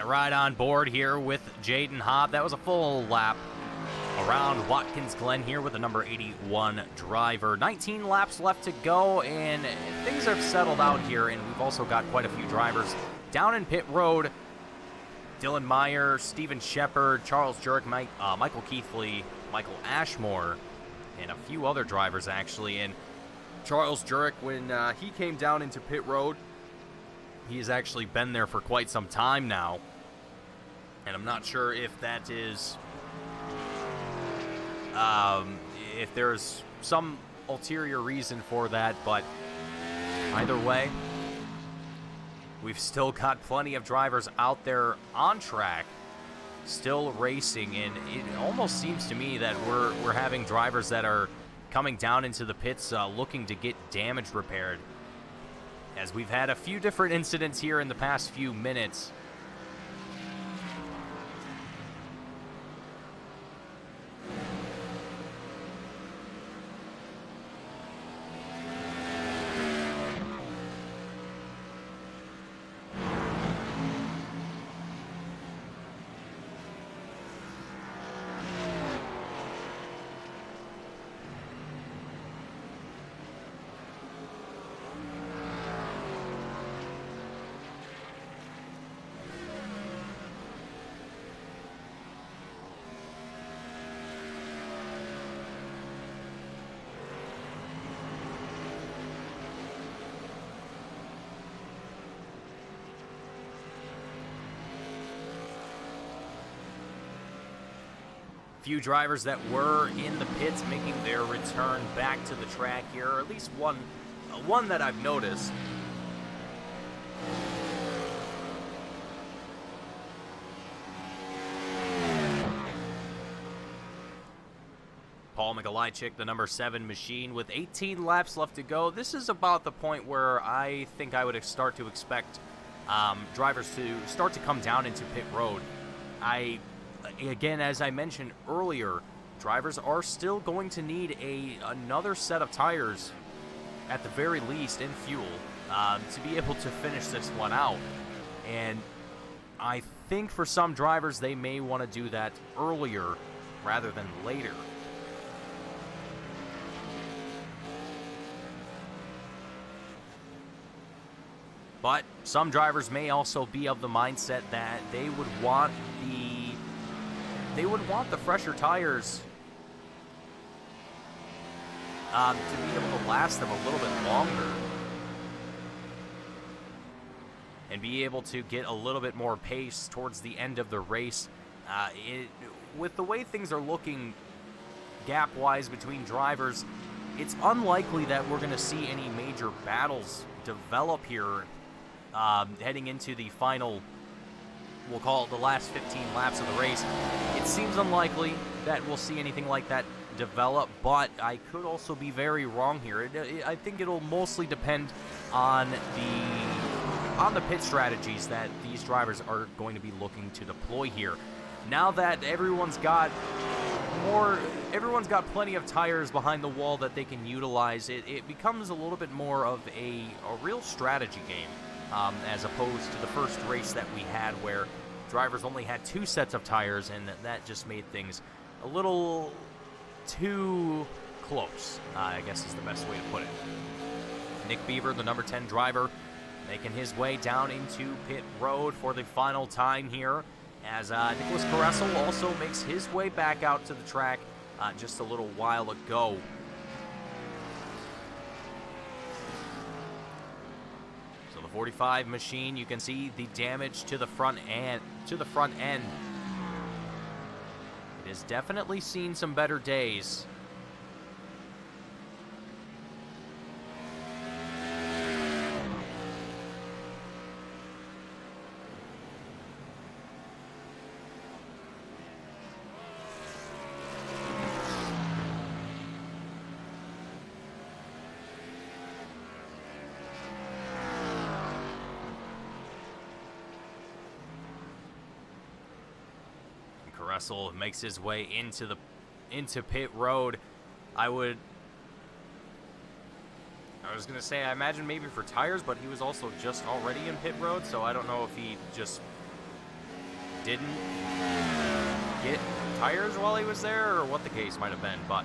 Ride on board here with Jaden Hopp. That was a full lap around Watkins Glen here with the number 81 driver. 19 laps left to go, and things have settled out here, and we've also got quite a few drivers down in pit road. Dylan Meyer, Steven Shepard, Charles Jurek, Michael Keithley, Michael Ashmore, and a few other drivers actually. And Charles Jurek, when he came down into pit road, he has actually been there for quite some time now. And I'm not sure if that is, if there's some ulterior reason for that, but either way, we've still got plenty of drivers out there on track, still racing, and it almost seems to me that we're having drivers that are coming down into the pits looking to get damage repaired, as we've had a few different incidents here in the past few minutes. Few drivers that were in the pits making their return back to the track here, or at least one one that I've noticed. Paul Mikolajczyk, the number 7 machine, with 18 laps left to go. This is about the point where I think I would start to expect drivers to start to come down into pit road. Again, as I mentioned earlier, drivers are still going to need another set of tires, at the very least, in fuel, to be able to finish this one out. And I think for some drivers, they may want to do that earlier rather than later. But some drivers may also be of the mindset that they would want the fresher tires to be able to last them a little bit longer and be able to get a little bit more pace towards the end of the race. With the way things are looking gap-wise between drivers, it's unlikely that we're going to see any major battles develop here heading into the final, we'll call it the last 15 laps of the race. It seems unlikely that we'll see anything like that develop, but I could also be very wrong here. I think it'll mostly depend on the pit strategies that these drivers are going to be looking to deploy here. Now that everyone's got plenty of tires behind the wall that they can utilize, it becomes a little bit more of a real strategy game, as opposed to the first race that we had where drivers only had 2 sets of tires, and that just made things a little too close, I guess is the best way to put it. Nick Beaver, the number 10 driver, making his way down into pit road for the final time here, as Nicholas Caressel also makes his way back out to the track just a little while ago. So the 45 machine, you can see the damage to the front end. It has definitely seen some better days. Russell makes his way into pit road. I was gonna say, I imagine maybe for tires, but he was also just already in pit road, so I don't know if he just didn't get tires while he was there or what the case might have been, but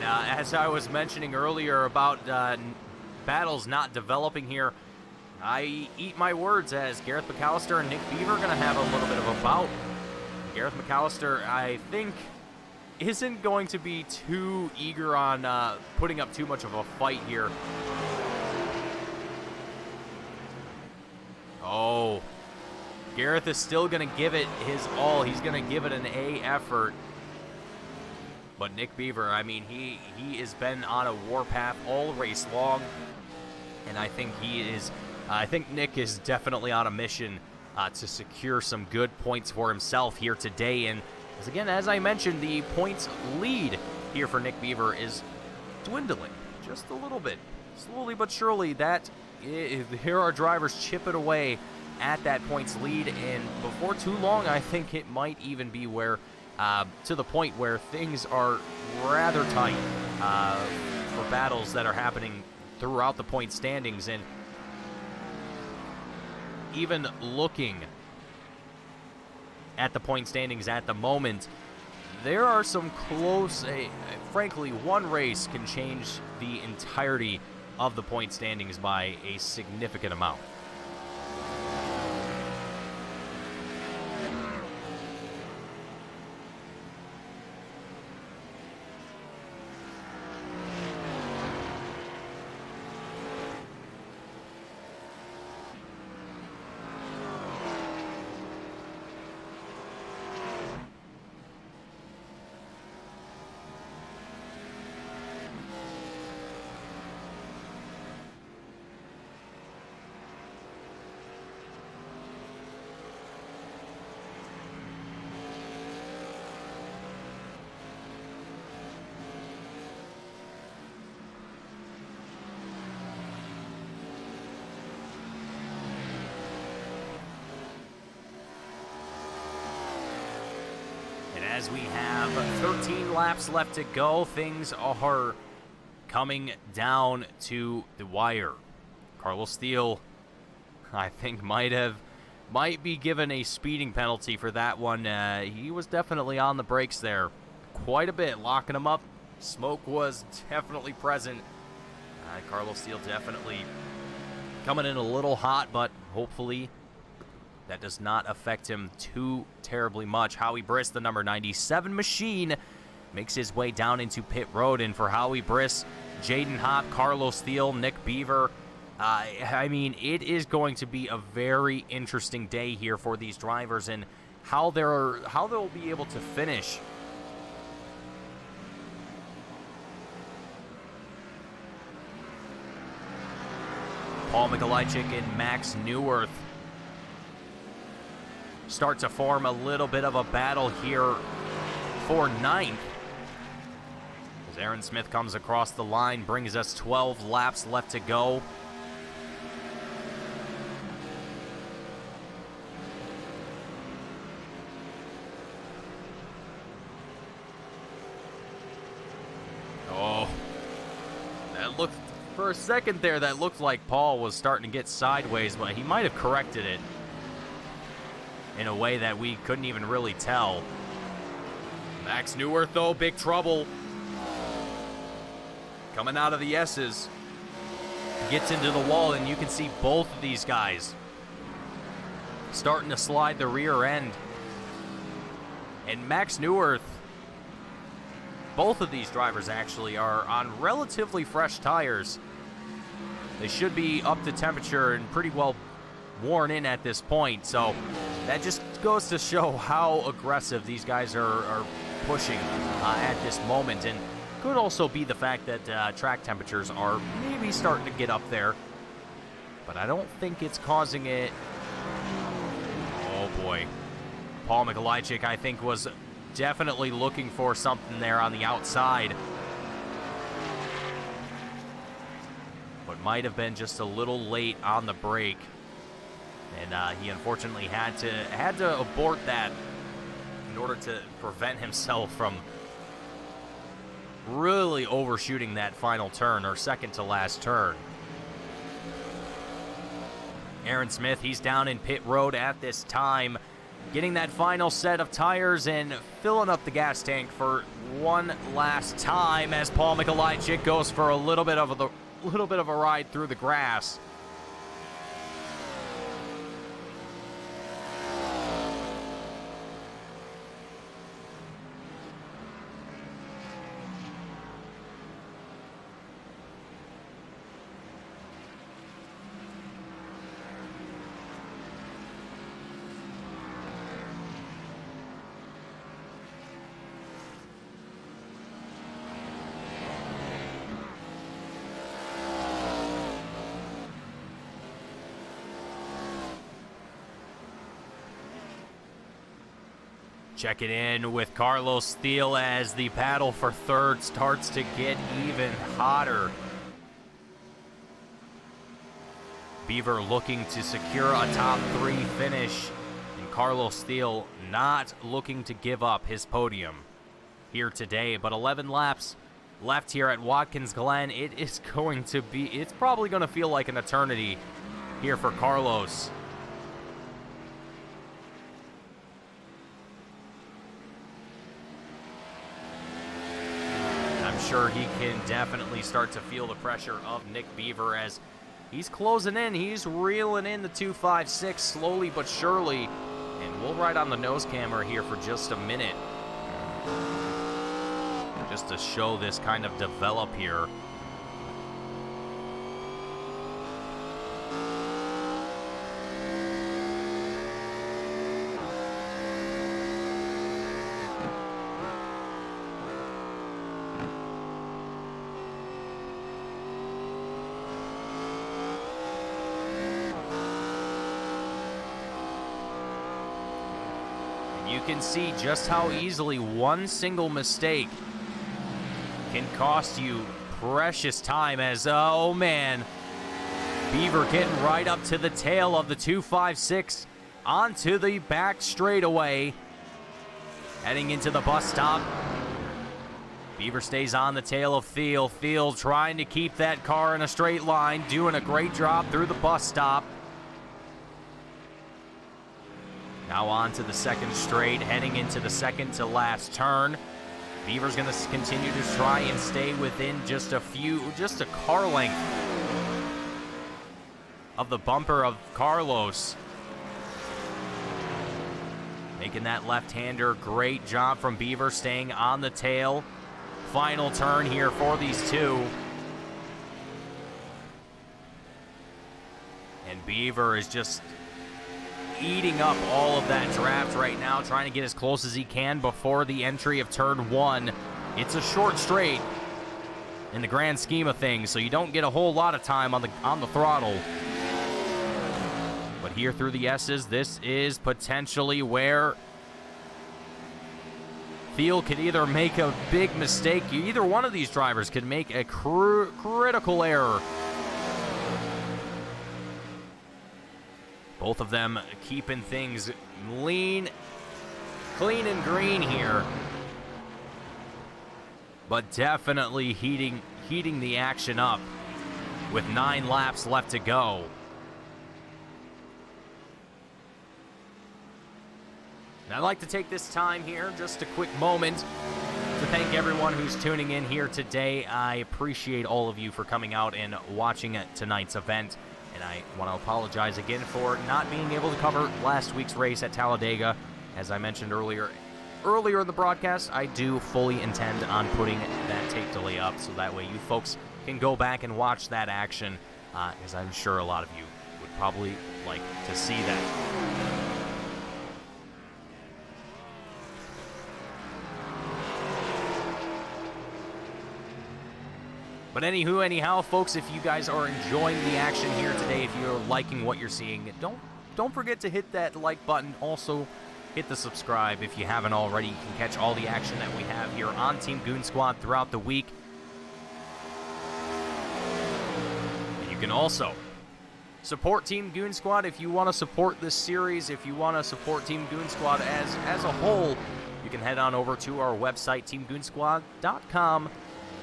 as I was mentioning earlier about battles not developing here, I eat my words as Gareth McAllister and Nick Beaver are going to have a little bit of a bout. Gareth McAllister, I think, isn't going to be too eager on putting up too much of a fight here. Oh, Gareth is still going to give it his all. He's going to give it an A effort. But Nick Beaver, I mean, he has been on a warpath all race long, and I think Nick is definitely on a mission to secure some good points for himself here today. And as I mentioned, the points lead here for Nick Beaver is dwindling just a little bit, slowly but surely. Here are drivers chipping away at that points lead, and before too long, I think it might even be where. To the point where things are rather tight for battles that are happening throughout the point standings. And even looking at the point standings at the moment, there are some close, frankly, one race can change the entirety of the point standings by a significant amount. as we have 13 laps left to go. Things are coming down to the wire. Carlos Steele, I think, might be given a speeding penalty for that one. He was definitely on the brakes there quite a bit, locking him up. Smoke was definitely present. Carlos Steele definitely coming in a little hot, but hopefully that does not affect him too terribly much. Howie Briss, the number 97 machine, makes his way down into pit road. And for Howie Briss, Jaden Hopp, Carlos Steele, Nick Beaver, I mean, it is going to be a very interesting day here for these drivers and how they'll be able to finish. Paul Mikolajczyk and Max Neuwirth start to form a little bit of a battle here for ninth. As Aaron Smith comes across the line, brings us 12 laps left to go. Oh, that looked, for a second there, that looked like Paul was starting to get sideways, but he might have corrected it in a way that we couldn't even really tell. Max Neuwirth, though, big trouble. Coming out of the S's. Gets into the wall, and you can see both of these guys starting to slide the rear end. And Max Neuwirth, both of these drivers actually are on relatively fresh tires. They should be up to temperature and pretty well worn in at this point. So that just goes to show how aggressive these guys are pushing at this moment. And could also be the fact that track temperatures are maybe starting to get up there. But I don't think it's causing it. Oh boy. Paul Mikolajczyk, I think, was definitely looking for something there on the outside. But might have been just a little late on the brake. And he unfortunately had to abort that in order to prevent himself from really overshooting that final turn, or second to last turn. Aaron Smith, he's down in pit road at this time, getting that final set of tires and filling up the gas tank for one last time as Paul Mikolajczyk goes for a little bit of a ride through the grass. Check it in with Carlos Steele as the battle for third starts to get even hotter. Beaver looking to secure a top 3 finish, and Carlos Steele not looking to give up his podium here today. But 11 laps left here at Watkins Glen. It's probably going to feel like an eternity here for Carlos. Sure, he can definitely start to feel the pressure of Nick Beaver as he's closing in. He's reeling in the 2.56 slowly but surely. And we'll ride on the nose camera here for just a minute, just to show this kind of develop here. You can see just how easily one single mistake can cost you precious time as, oh man, Beaver getting right up to the tail of the 2.56 onto the back straightaway. heading into the bus stop. Beaver stays on the tail of Thiel. Thiel trying to keep that car in a straight line, doing a great job through the bus stop. Now on to the second straight, heading into the second to last turn. Beaver's going to continue to try and stay within just a car length of the bumper of Carlos. Making that left-hander, great job from Beaver, staying on the tail. Final turn here for these two. And Beaver is just eating up all of that draft right now, trying to get as close as he can before the entry of turn 1. It's a short straight in the grand scheme of things, so you don't get a whole lot of time on the throttle. But here through the S's, this is potentially where Thiel could either make a big mistake. Either one of these drivers could make a critical error. Both of them keeping things clean and green here. But definitely heating the action up with 9 laps left to go. And I'd like to take this time here, just a quick moment, to thank everyone who's tuning in here today. I appreciate all of you for coming out and watching tonight's event. And I want to apologize again for not being able to cover last week's race at Talladega. As I mentioned earlier in the broadcast, I do fully intend on putting that tape delay up so that way you folks can go back and watch that action, as I'm sure a lot of you would probably like to see that. But anyhow, folks, if you guys are enjoying the action here today, if you're liking what you're seeing, don't forget to hit that like button. Also, hit the subscribe if you haven't already. You can catch all the action that we have here on Team Goon Squad throughout the week. And you can also support Team Goon Squad if you want to support this series. If you want to support Team Goon Squad as a whole, you can head on over to our website, teamgoonsquad.com.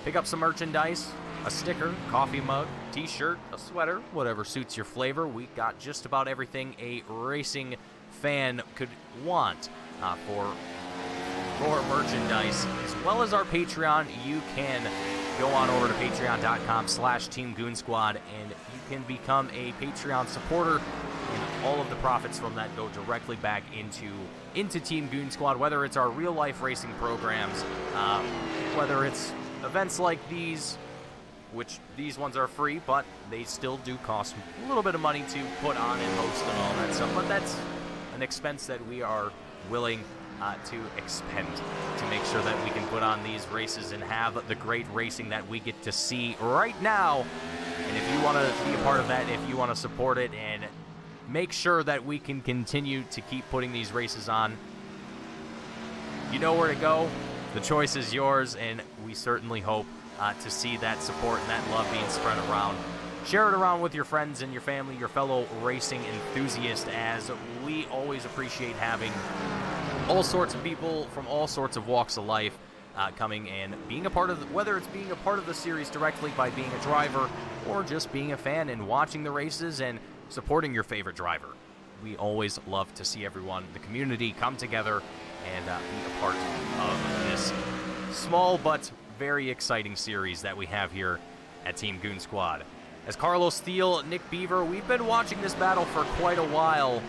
Pick up some merchandise, a sticker, coffee mug, t-shirt, a sweater, whatever suits your flavor. We got just about everything a racing fan could want for merchandise, as well as our Patreon. You can go on over to patreon.com/teamgoonsquad, and you can become a Patreon supporter, and all of the profits from that go directly back into Team Goon Squad, whether it's our real-life racing programs, whether it's events like these, which these ones are free, but they still do cost a little bit of money to put on and host and all that stuff. But that's an expense that we are willing to expend to make sure that we can put on these races and have the great racing that we get to see right now. And if you want to be a part of that, if you want to support it and make sure that we can continue to keep putting these races on, you know where to go. The choice is yours, and we certainly hope to see that support and that love being spread around. Share it around with your friends and your family, your fellow racing enthusiasts, as we always appreciate having all sorts of people from all sorts of walks of life coming and being a part of, whether it's being a part of the series directly by being a driver or just being a fan and watching the races and supporting your favorite driver. We always love to see everyone, the community, come together and be a part of this small but very exciting series that we have here at Team Goon Squad. As Carlos Thiel, Nick Beaver, we've been watching this battle for quite a while.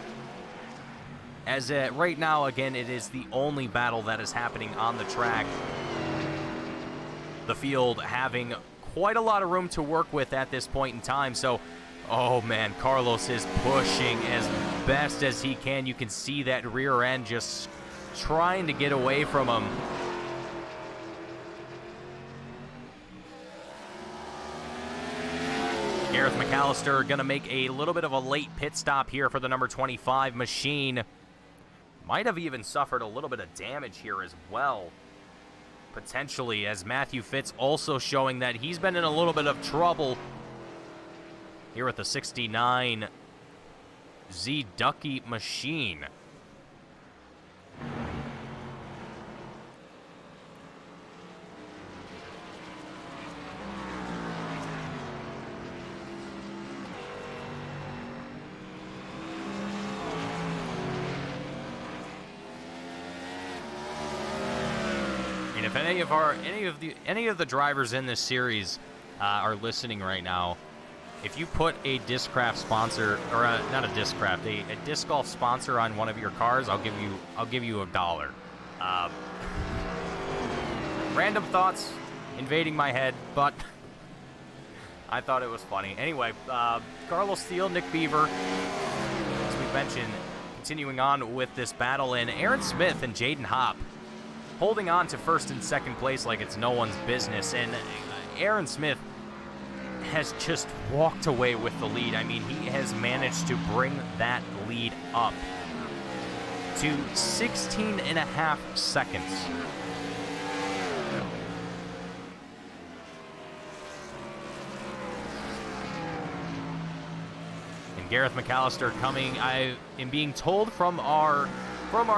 As right now, again, it is the only battle that is happening on the track. The field having quite a lot of room to work with at this point in time. So, oh man, Carlos is pushing as best as he can. You can see that rear end just trying to get away from him. Gareth McAllister going to make a little bit of a late pit stop here for the number 25 machine. Might have even suffered a little bit of damage here as well, potentially, as Matthew Fitz also showing that he's been in a little bit of trouble here with the 69 Z Ducky machine. And if any of the drivers in this series are listening right now, if you put a Discraft sponsor, or not a Discraft, a disc golf sponsor on one of your cars, I'll give you $1. Random thoughts invading my head, but I thought it was funny. Anyway, Carlos Steele, Nick Beaver, as we mentioned, continuing on with this battle, and Aaron Smith and Jaden Hopp holding on to first and second place like it's no one's business. And Aaron Smith has just walked away with the lead. I mean, he has managed to bring that lead up to 16 and a half seconds. And Gareth McAllister coming, I am being told from our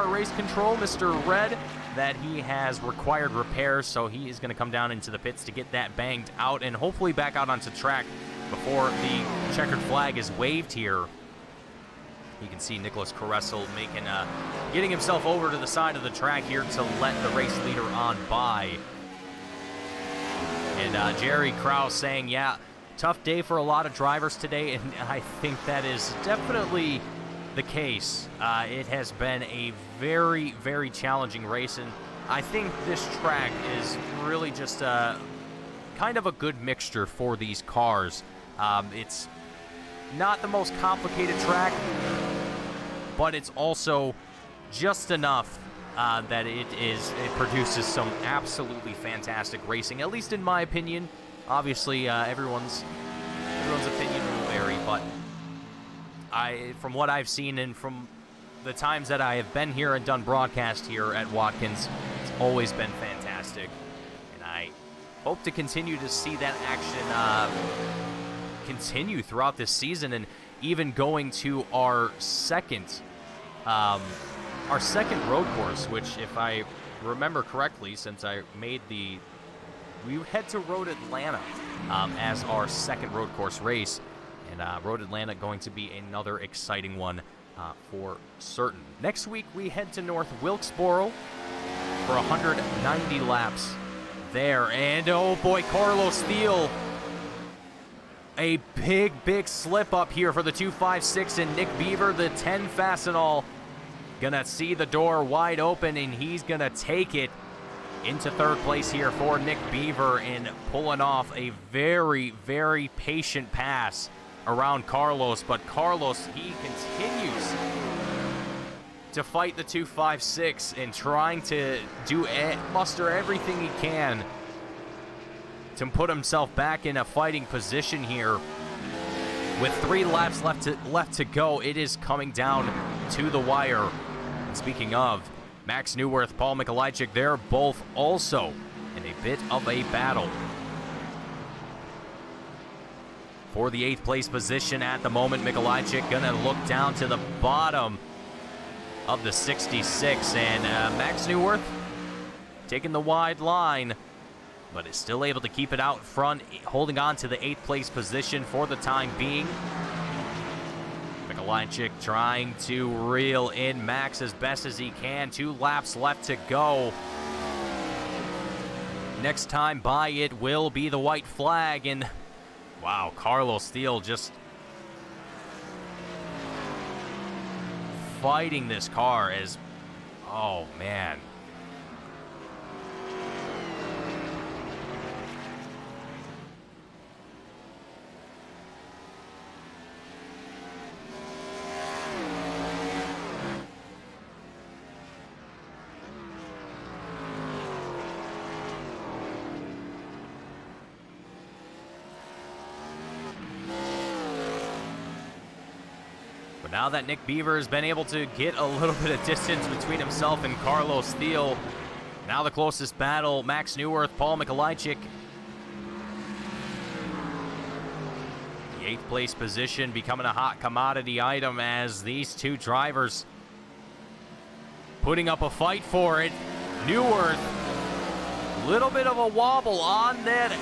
race control, Mr. Red, that he has required repairs, so he is going to come down into the pits to get that banged out and hopefully back out onto track before the checkered flag is waved here. You can see Nicholas Caressel getting himself over to the side of the track here to let the race leader on by. And Jerry Krause saying, yeah, tough day for a lot of drivers today, and I think that is definitely the case. It has been a very, very challenging race, and I think this track is really just kind of a good mixture for these cars. It's not the most complicated track, but it's also just enough that it produces some absolutely fantastic racing, at least in my opinion. Obviously, everyone's opinion will vary, but from what I've seen and from the times that I have been here and done broadcast here at Watkins, it's always been fantastic. And I hope to continue to see that action continue throughout this season, and even going to our second road course, which, if I remember correctly, since I made we head to Road Atlanta as our second road course race. And Road Atlanta going to be another exciting one for certain. Next week, we head to North Wilkesboro for 190 laps there. And, oh boy, Carlos Steele. A big, big slip up here for the 256, and Nick Beaver, the 10 Fastenal, gonna see the door wide open, and he's gonna take it into third place here for Nick Beaver, and pulling off a very, very patient pass around Carlos. But Carlos, he continues to fight the 256 and trying to muster everything he can to put himself back in a fighting position here. With 3 laps left to go, it is coming down to the wire. And speaking of, Max Newworth, Paul Mikolajczyk, they're both also in a bit of a battle for the 8th place position at the moment. Mikolajczyk gonna look down to the bottom of the 66, and Max Newworth taking the wide line, but is still able to keep it out front, holding on to the 8th place position for the time being. Mikolajczyk trying to reel in Max as best as he can. 2 laps left to go. Next time by, it will be the white flag, and wow, Carlos Steele just fighting this car as, oh man. Now that Nick Beaver has been able to get a little bit of distance between himself and Carlos Steele, now the closest battle, Max Newworth, Paul Mikolajczyk. The 8th place position becoming a hot commodity item as these two drivers putting up a fight for it. Newworth, little bit of a wobble on that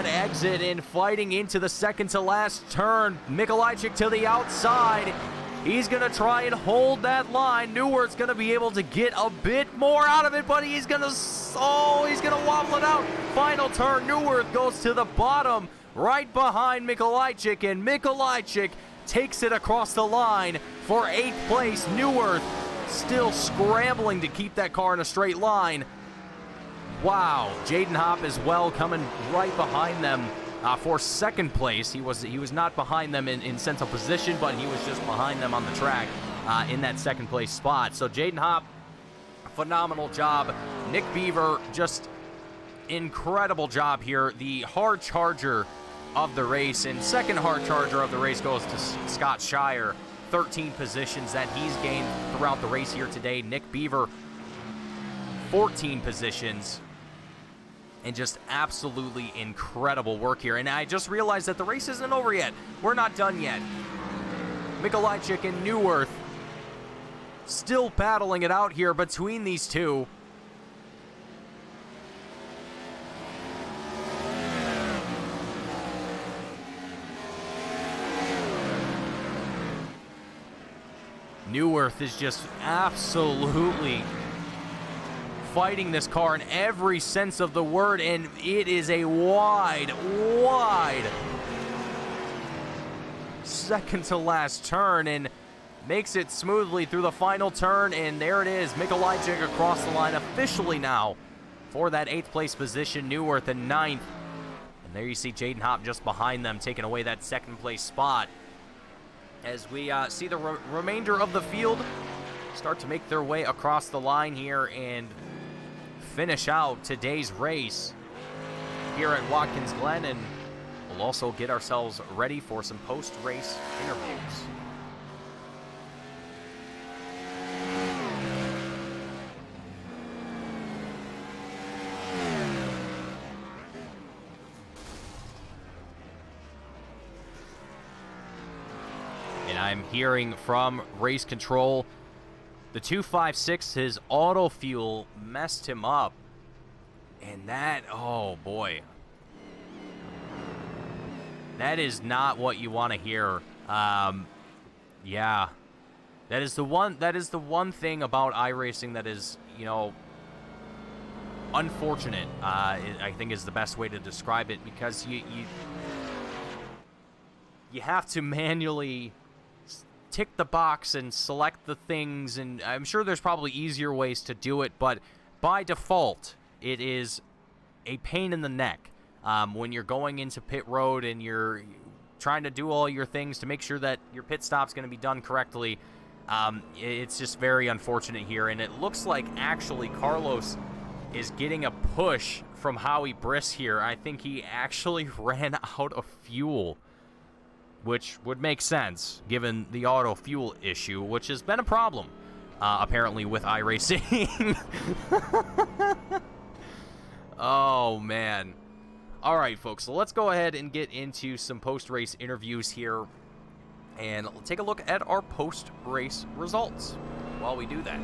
exit and fighting into the second to last turn. Mikolajczyk to the outside. He's going to try and hold that line. Neuwirth's going to be able to get a bit more out of it, but he's going to wobble it out. Final turn, Neuwirth goes to the bottom, right behind Mikolajczyk, and Mikolajczyk takes it across the line for 8th place. Neuwirth still scrambling to keep that car in a straight line. Wow, Jaden Hopp as well coming right behind them for 2nd place. He was not behind them in central position, but he was just behind them on the track in that 2nd place spot. So Jaden Hopp, phenomenal job. Nick Beaver, just incredible job here. The hard charger of the race, and 2nd hard charger of the race goes to Scott Shire. 13 positions that he's gained throughout the race here today. Nick Beaver, 14 positions. And just absolutely incredible work here. And I just realized that the race isn't over yet. We're not done yet. Mikolajczyk and Neuwirth still battling it out here between these two. Neuwirth is just absolutely fighting this car in every sense of the word, and it is a wide second to last turn, and makes it smoothly through the final turn, and there it is. Mikolajczyk across the line officially now for that 8th place position. Neuwirth in 9th, and there you see Jaden Hopp just behind them, taking away that 2nd place spot. As we see the remainder of the field start to make their way across the line here and finish out today's race here at Watkins Glen, and we'll also get ourselves ready for some post-race interviews. And I'm hearing from race control, the 256, his auto fuel messed him up. And that, oh boy. That is not what you want to hear. Yeah. That is the one thing about iRacing that is, you know, unfortunate, I think is the best way to describe it, because you have to manually tick the box and select the things, and I'm sure there's probably easier ways to do it, but by default, it is a pain in the neck when you're going into pit road and you're trying to do all your things to make sure that your pit stop's going to be done correctly. It's just very unfortunate here, and it looks like actually Carlos is getting a push from Howie Briss here. I think he actually ran out of fuel, which would make sense given the auto fuel issue, which has been a problem, apparently, with iRacing. Oh, man. All right, folks, so let's go ahead and get into some post-race interviews here and take a look at our post-race results while we do that.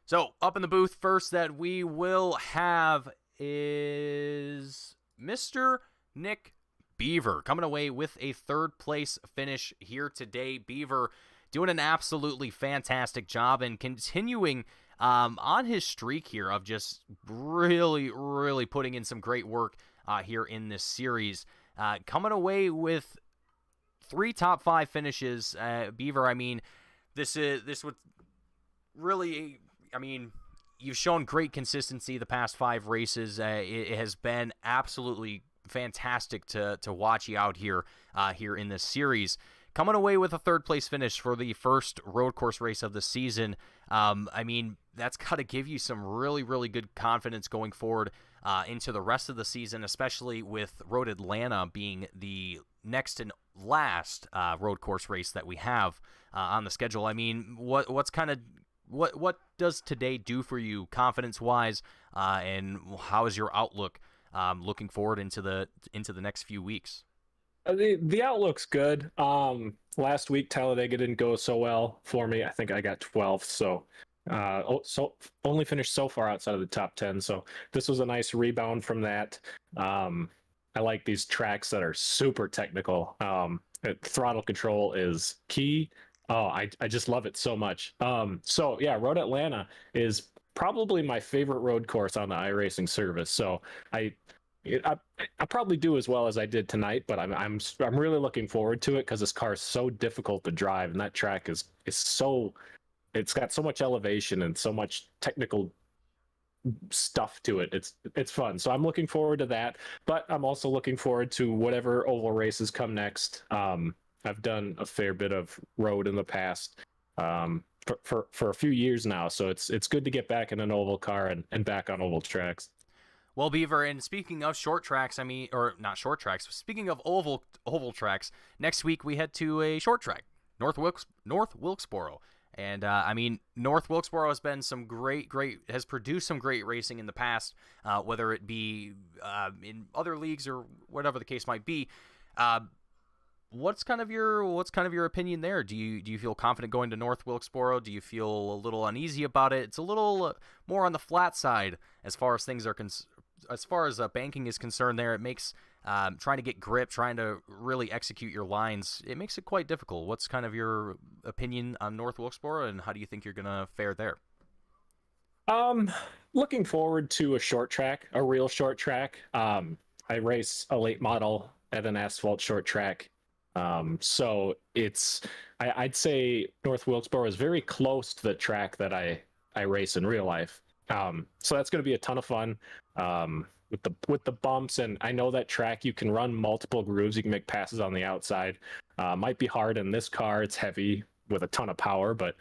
So, up in the booth first that we will have is Mr. Nick Beaver coming away with a 3rd place finish here today. Beaver doing an absolutely fantastic job and continuing on his streak here of just really putting in some great work here in this series. Coming away with 3 top 5 finishes. Beaver, I mean, this would really, I mean, you've shown great consistency the past 5 races. It has been absolutely fantastic to watch you out here in this series. Coming away with a 3rd place finish for the first road course race of the season. I mean, that's got to give you some really good confidence going forward into the rest of the season, especially with Road Atlanta being the next and last road course race that we have on the schedule. I mean, what does today do for you confidence-wise, and how is your outlook looking forward into the next few weeks? The outlook's good. Last week Talladega didn't go so well for me. I think I got 12th, so only finished so far outside of the top 10. So this was a nice rebound from that. I like these tracks that are super technical. Throttle control is key. Oh, I just love it so much. So yeah, Road Atlanta is probably my favorite road course on the iRacing service. So I, I I probably do as well as I did tonight, but I'm really looking forward to it because this car is so difficult to drive, and that track is so it's got so much elevation and so much technical stuff to it. It's fun. So I'm looking forward to that, but I'm also looking forward to whatever oval races come next. I've done a fair bit of road in the past for a few years now, so it's good to get back in an oval car and back on oval tracks. Well, Beaver, and speaking of short tracks, I mean, or not short tracks, speaking of oval tracks, next week we head to a short track, North Wilkesboro. And I mean, North Wilkesboro has been has produced some great racing in the past, whether it be in other leagues or whatever the case might be. What's kind of your opinion there? Do you feel confident going to North Wilkesboro? Do you feel a little uneasy about it? It's a little more on the flat side as far as things are as far as banking is concerned. There, it makes trying to get grip, trying to really execute your lines, it makes it quite difficult. What's kind of your opinion on North Wilkesboro, and how do you think you're gonna fare there? Looking forward to a real short track. I race a late model at an asphalt short track. So I'd say North Wilkesboro is very close to the track that I race in real life. So that's going to be a ton of fun. With the bumps, and I know that track you can run multiple grooves. You can make passes on the outside. Might be hard in this car. It's heavy with a ton of power, but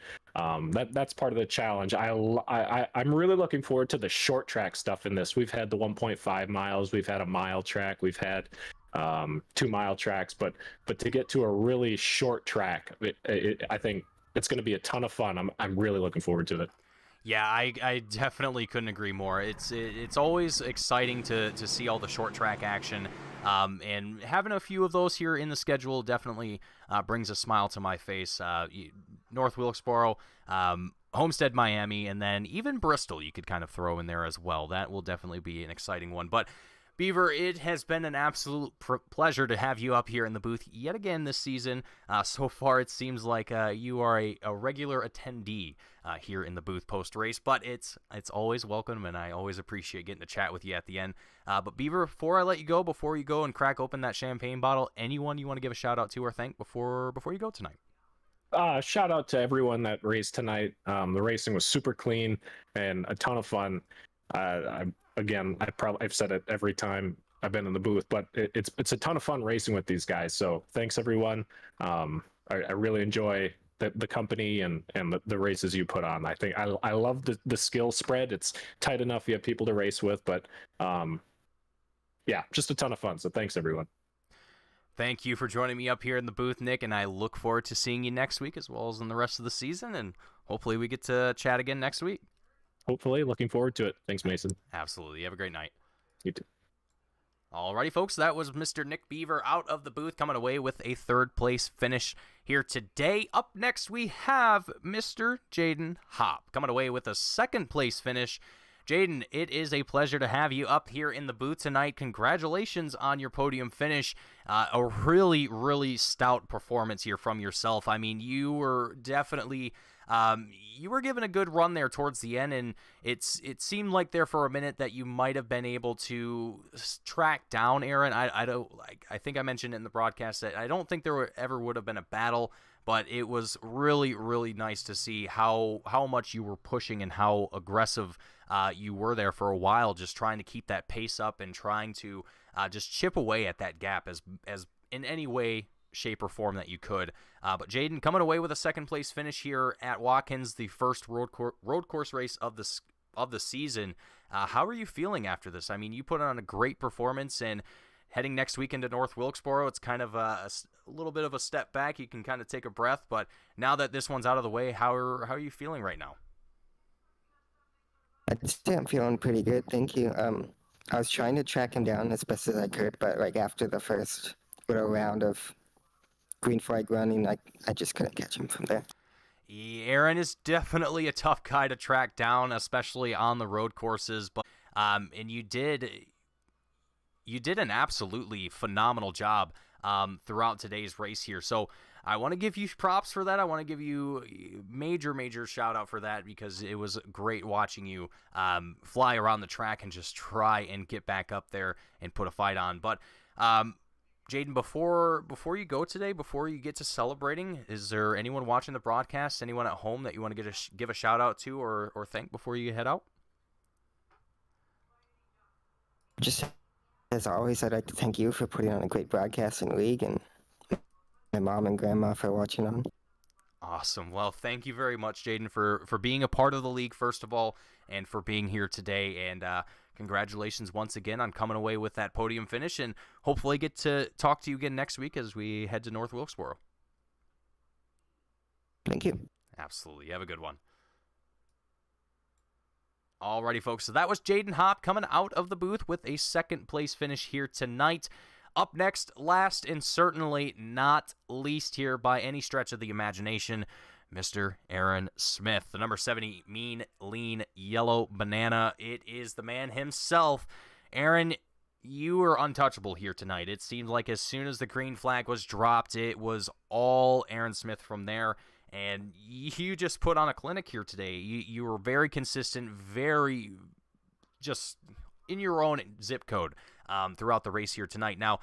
that's part of the challenge. I'm really looking forward to the short track stuff in this. We've had the 1.5 miles. We've had a mile track. We've had 2-mile tracks, but to get to a really short track, I think it's going to be a ton of fun. I'm really looking forward to it. Yeah, I definitely couldn't agree more. It's always exciting to see all the short track action, and having a few of those here in the schedule definitely brings a smile to my face. North Wilkesboro, Homestead, Miami, and then even Bristol you could kind of throw in there as well. That will definitely be an exciting one. But Beaver, it has been an absolute pleasure to have you up here in the booth yet again this season. So far, it seems like you are a regular attendee here in the booth post-race, but it's always welcome, and I always appreciate getting to chat with you at the end. But Beaver, before you go and crack open that champagne bottle, anyone you want to give a shout-out to or thank before you go tonight? Shout out to everyone that raced tonight. The racing was super clean and a ton of fun. I've said it every time I've been in the booth, but it's a ton of fun racing with these guys. So thanks everyone. I really enjoy the company and the races you put on. I think I love the skill spread. It's tight enough you have people to race with, but yeah, just a ton of fun. So thanks everyone. Thank you for joining me up here in the booth, Nick, and I look forward to seeing you next week as well as in the rest of the season, and hopefully we get to chat again next week. Hopefully, looking forward to it. Thanks, Mason. Absolutely. Have a great night. You too. Alrighty, folks, that was Mr. Nick Beaver out of the booth, coming away with a third-place finish here today. Up next, we have Mr. Jaden Hopp, coming away with a second-place finish. Jaden, it is a pleasure to have you up here in the booth tonight. Congratulations on your podium finish. A really, really stout performance here from yourself. I mean, you were definitely... you were given a good run there towards the end, and it seemed like there for a minute that you might have been able to track down Aaron. I think I mentioned in the broadcast that I don't think there ever would have been a battle, but it was really, really nice to see how much you were pushing and how aggressive you were there for a while, just trying to keep that pace up and trying to just chip away at that gap as in any way, shape, or form that you could. But Jaden coming away with a second-place finish here at Watkins, the first road course race of the season. How are you feeling after this? I mean, you put on a great performance, and heading next week into North Wilkesboro, it's kind of a little bit of a step back. You can kind of take a breath, but now that this one's out of the way, how are you feeling right now? I'd say I'm feeling pretty good, thank you. I was trying to track him down as best as I could, but like after the first little round of green flag running, I just couldn't catch him from there. Aaron is definitely a tough guy to track down, especially on the road courses. But and you did you did an absolutely phenomenal job throughout today's race here. So I want to give you props for that. I want to give you major shout out for that, because it was great watching you fly around the track and just try and get back up there and put a fight on. But Jaden, before you go today, before you get to celebrating, is there anyone watching the broadcast, anyone at home that you want to give a shout out to or thank before you head out? Just as always, I'd like to thank you for putting on a great broadcasting league, and my mom and grandma for watching on. Awesome. Well, thank you very much, Jaden, for being a part of the league, first of all, and for being here today. And congratulations once again on coming away with that podium finish, and hopefully get to talk to you again next week as we head to North Wilkesboro. Thank you. Absolutely. You have a good one. Alrighty, folks. So that was Jaden Hopp coming out of the booth with a second-place finish here tonight. Up next, last and certainly not least here by any stretch of the imagination, Mr. Aaron Smith, the number 70 Mean Lean Yellow Banana. It is the man himself. Aaron, you were untouchable here tonight. It seemed like as soon as the green flag was dropped, it was all Aaron Smith from there. And you just put on a clinic here today. You were very consistent, very just in your own zip code throughout the race here tonight. Now,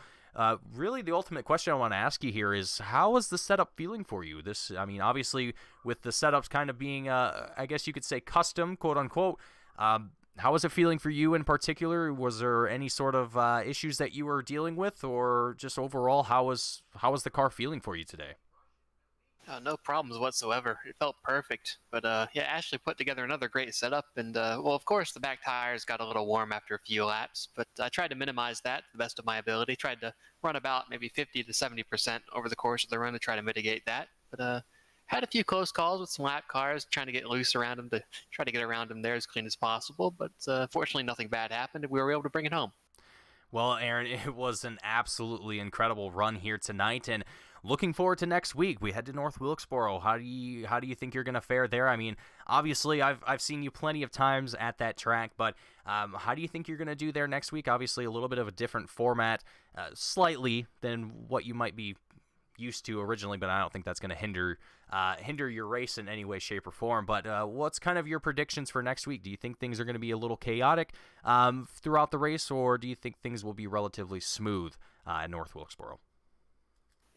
really the ultimate question I want to ask you here is, how is the setup feeling for you? This, I mean, obviously with the setups kind of being, I guess you could say custom, quote unquote, how was it feeling for you in particular? Was there any sort of issues that you were dealing with, or just overall, how was the car feeling for you today? No problems whatsoever. It felt perfect. But yeah, Ashley put together another great setup, and well, of course, the back tires got a little warm after a few laps, but I tried to minimize that to the best of my ability. Tried to run about maybe 50 to 70% over the course of the run to try to mitigate that. But had a few close calls with some lap cars, trying to get loose around them to try to get around them there as clean as possible. But fortunately, nothing bad happened, and we were able to bring it home. Well, Aaron, it was an absolutely incredible run here tonight, and looking forward to next week. We head to North Wilkesboro. How do you think you're going to fare there? I mean, obviously, I've seen you plenty of times at that track, but how do you think you're going to do there next week? Obviously, a little bit of a different format, slightly than what you might be used to originally, but I don't think that's going to hinder your race in any way, shape, or form. But what's kind of your predictions for next week? Do you think things are going to be a little chaotic throughout the race, or do you think things will be relatively smooth at North Wilkesboro?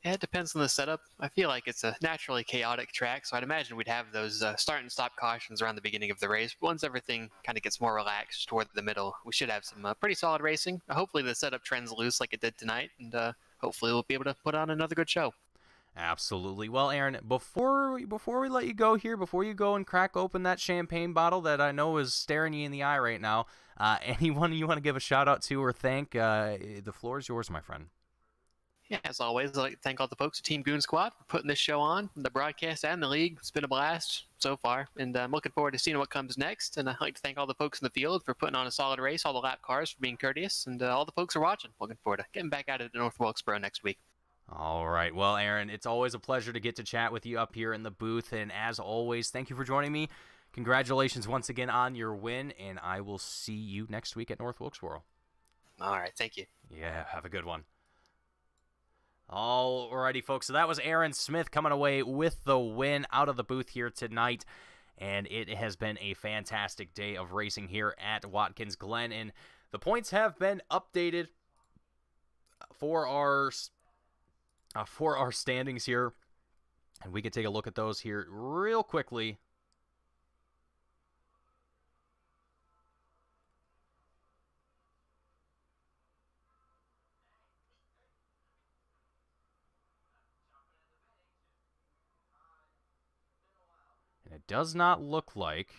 Yeah, it depends on the setup. I feel like it's a naturally chaotic track, so I'd imagine we'd have those start and stop cautions around the beginning of the race. But once everything kind of gets more relaxed toward the middle, we should have some pretty solid racing. Hopefully the setup trends loose like it did tonight, and hopefully we'll be able to put on another good show. Absolutely. Well, Aaron, before we let you go here, before you go and crack open that champagne bottle that I know is staring you in the eye right now, anyone you want to give a shout out to or thank, the floor is yours, my friend. Yeah, as always, I'd like to thank all the folks at Team Goon Squad for putting this show on, the broadcast and the league. It's been a blast so far, and I'm looking forward to seeing what comes next. And I'd like to thank all the folks in the field for putting on a solid race, all the lap cars for being courteous, and all the folks who are watching. Looking forward to getting back at it in North Wilkesboro next week. All right. Well, Aaron, it's always a pleasure to get to chat with you up here in the booth. And as always, thank you for joining me. Congratulations once again on your win, and I will see you next week at North Wilkesboro. All right. Thank you. Yeah, have a good one. Alrighty, folks. So that was Aaron Smith coming away with the win out of the booth here tonight. And it has been a fantastic day of racing here at Watkins Glen. And the points have been updated for our standings here. And we can take a look at those here real quickly. It does not look like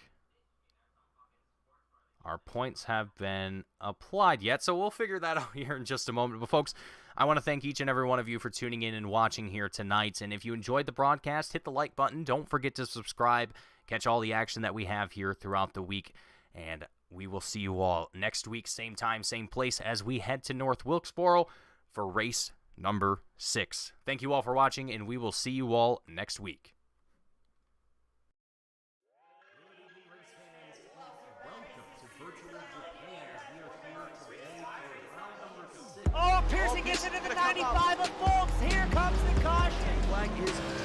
our points have been applied yet, so we'll figure that out here in just a moment. But folks, I want to thank each and every one of you for tuning in and watching here tonight. And if you enjoyed the broadcast, hit the like button. Don't forget to subscribe. Catch all the action that we have here throughout the week. And we will see you all next week, same time, same place, as we head to North Wilkesboro for race number 6. Thank you all for watching, and we will see you all next week. Welcome to virtual Japan. We are here today for round number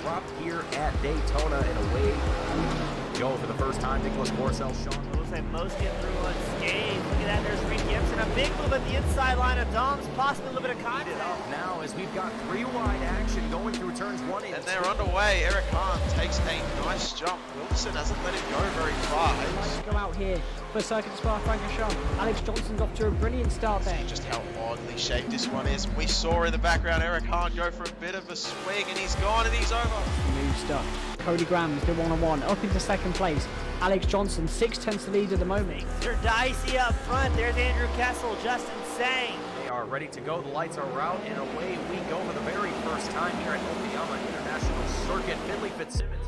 dropped here at Daytona, and away we go for the first time. Nicholas Morcel, Sean. Looks like most get through unscathed. Look at that, there's Reed Gibson. A big move at the inside line of Dom's, possibly a little bit of contact. Up now as we've got 3-wide action going through turns 1 and 2. And they're underway. Eric Hahn takes a nice jump. Wilson hasn't let him go very far. Go out here for Circuit to Spa Francorchamps. Alex Johnson's off to a brilliant start there. Just how oddly shaped this one is. We saw in the background Eric Hahn go for a bit of a swing, and he's gone and he's over. Move stuff. Cody Graham's the one-on-one up into second place. Alex Johnson 6/10 lead at the moment. They're dicey up front. There's Andrew Kessel, just insane. They are ready to go. The lights are out, and away we go for the very first time here at Okayama International Circuit. Finley Fitzsimmons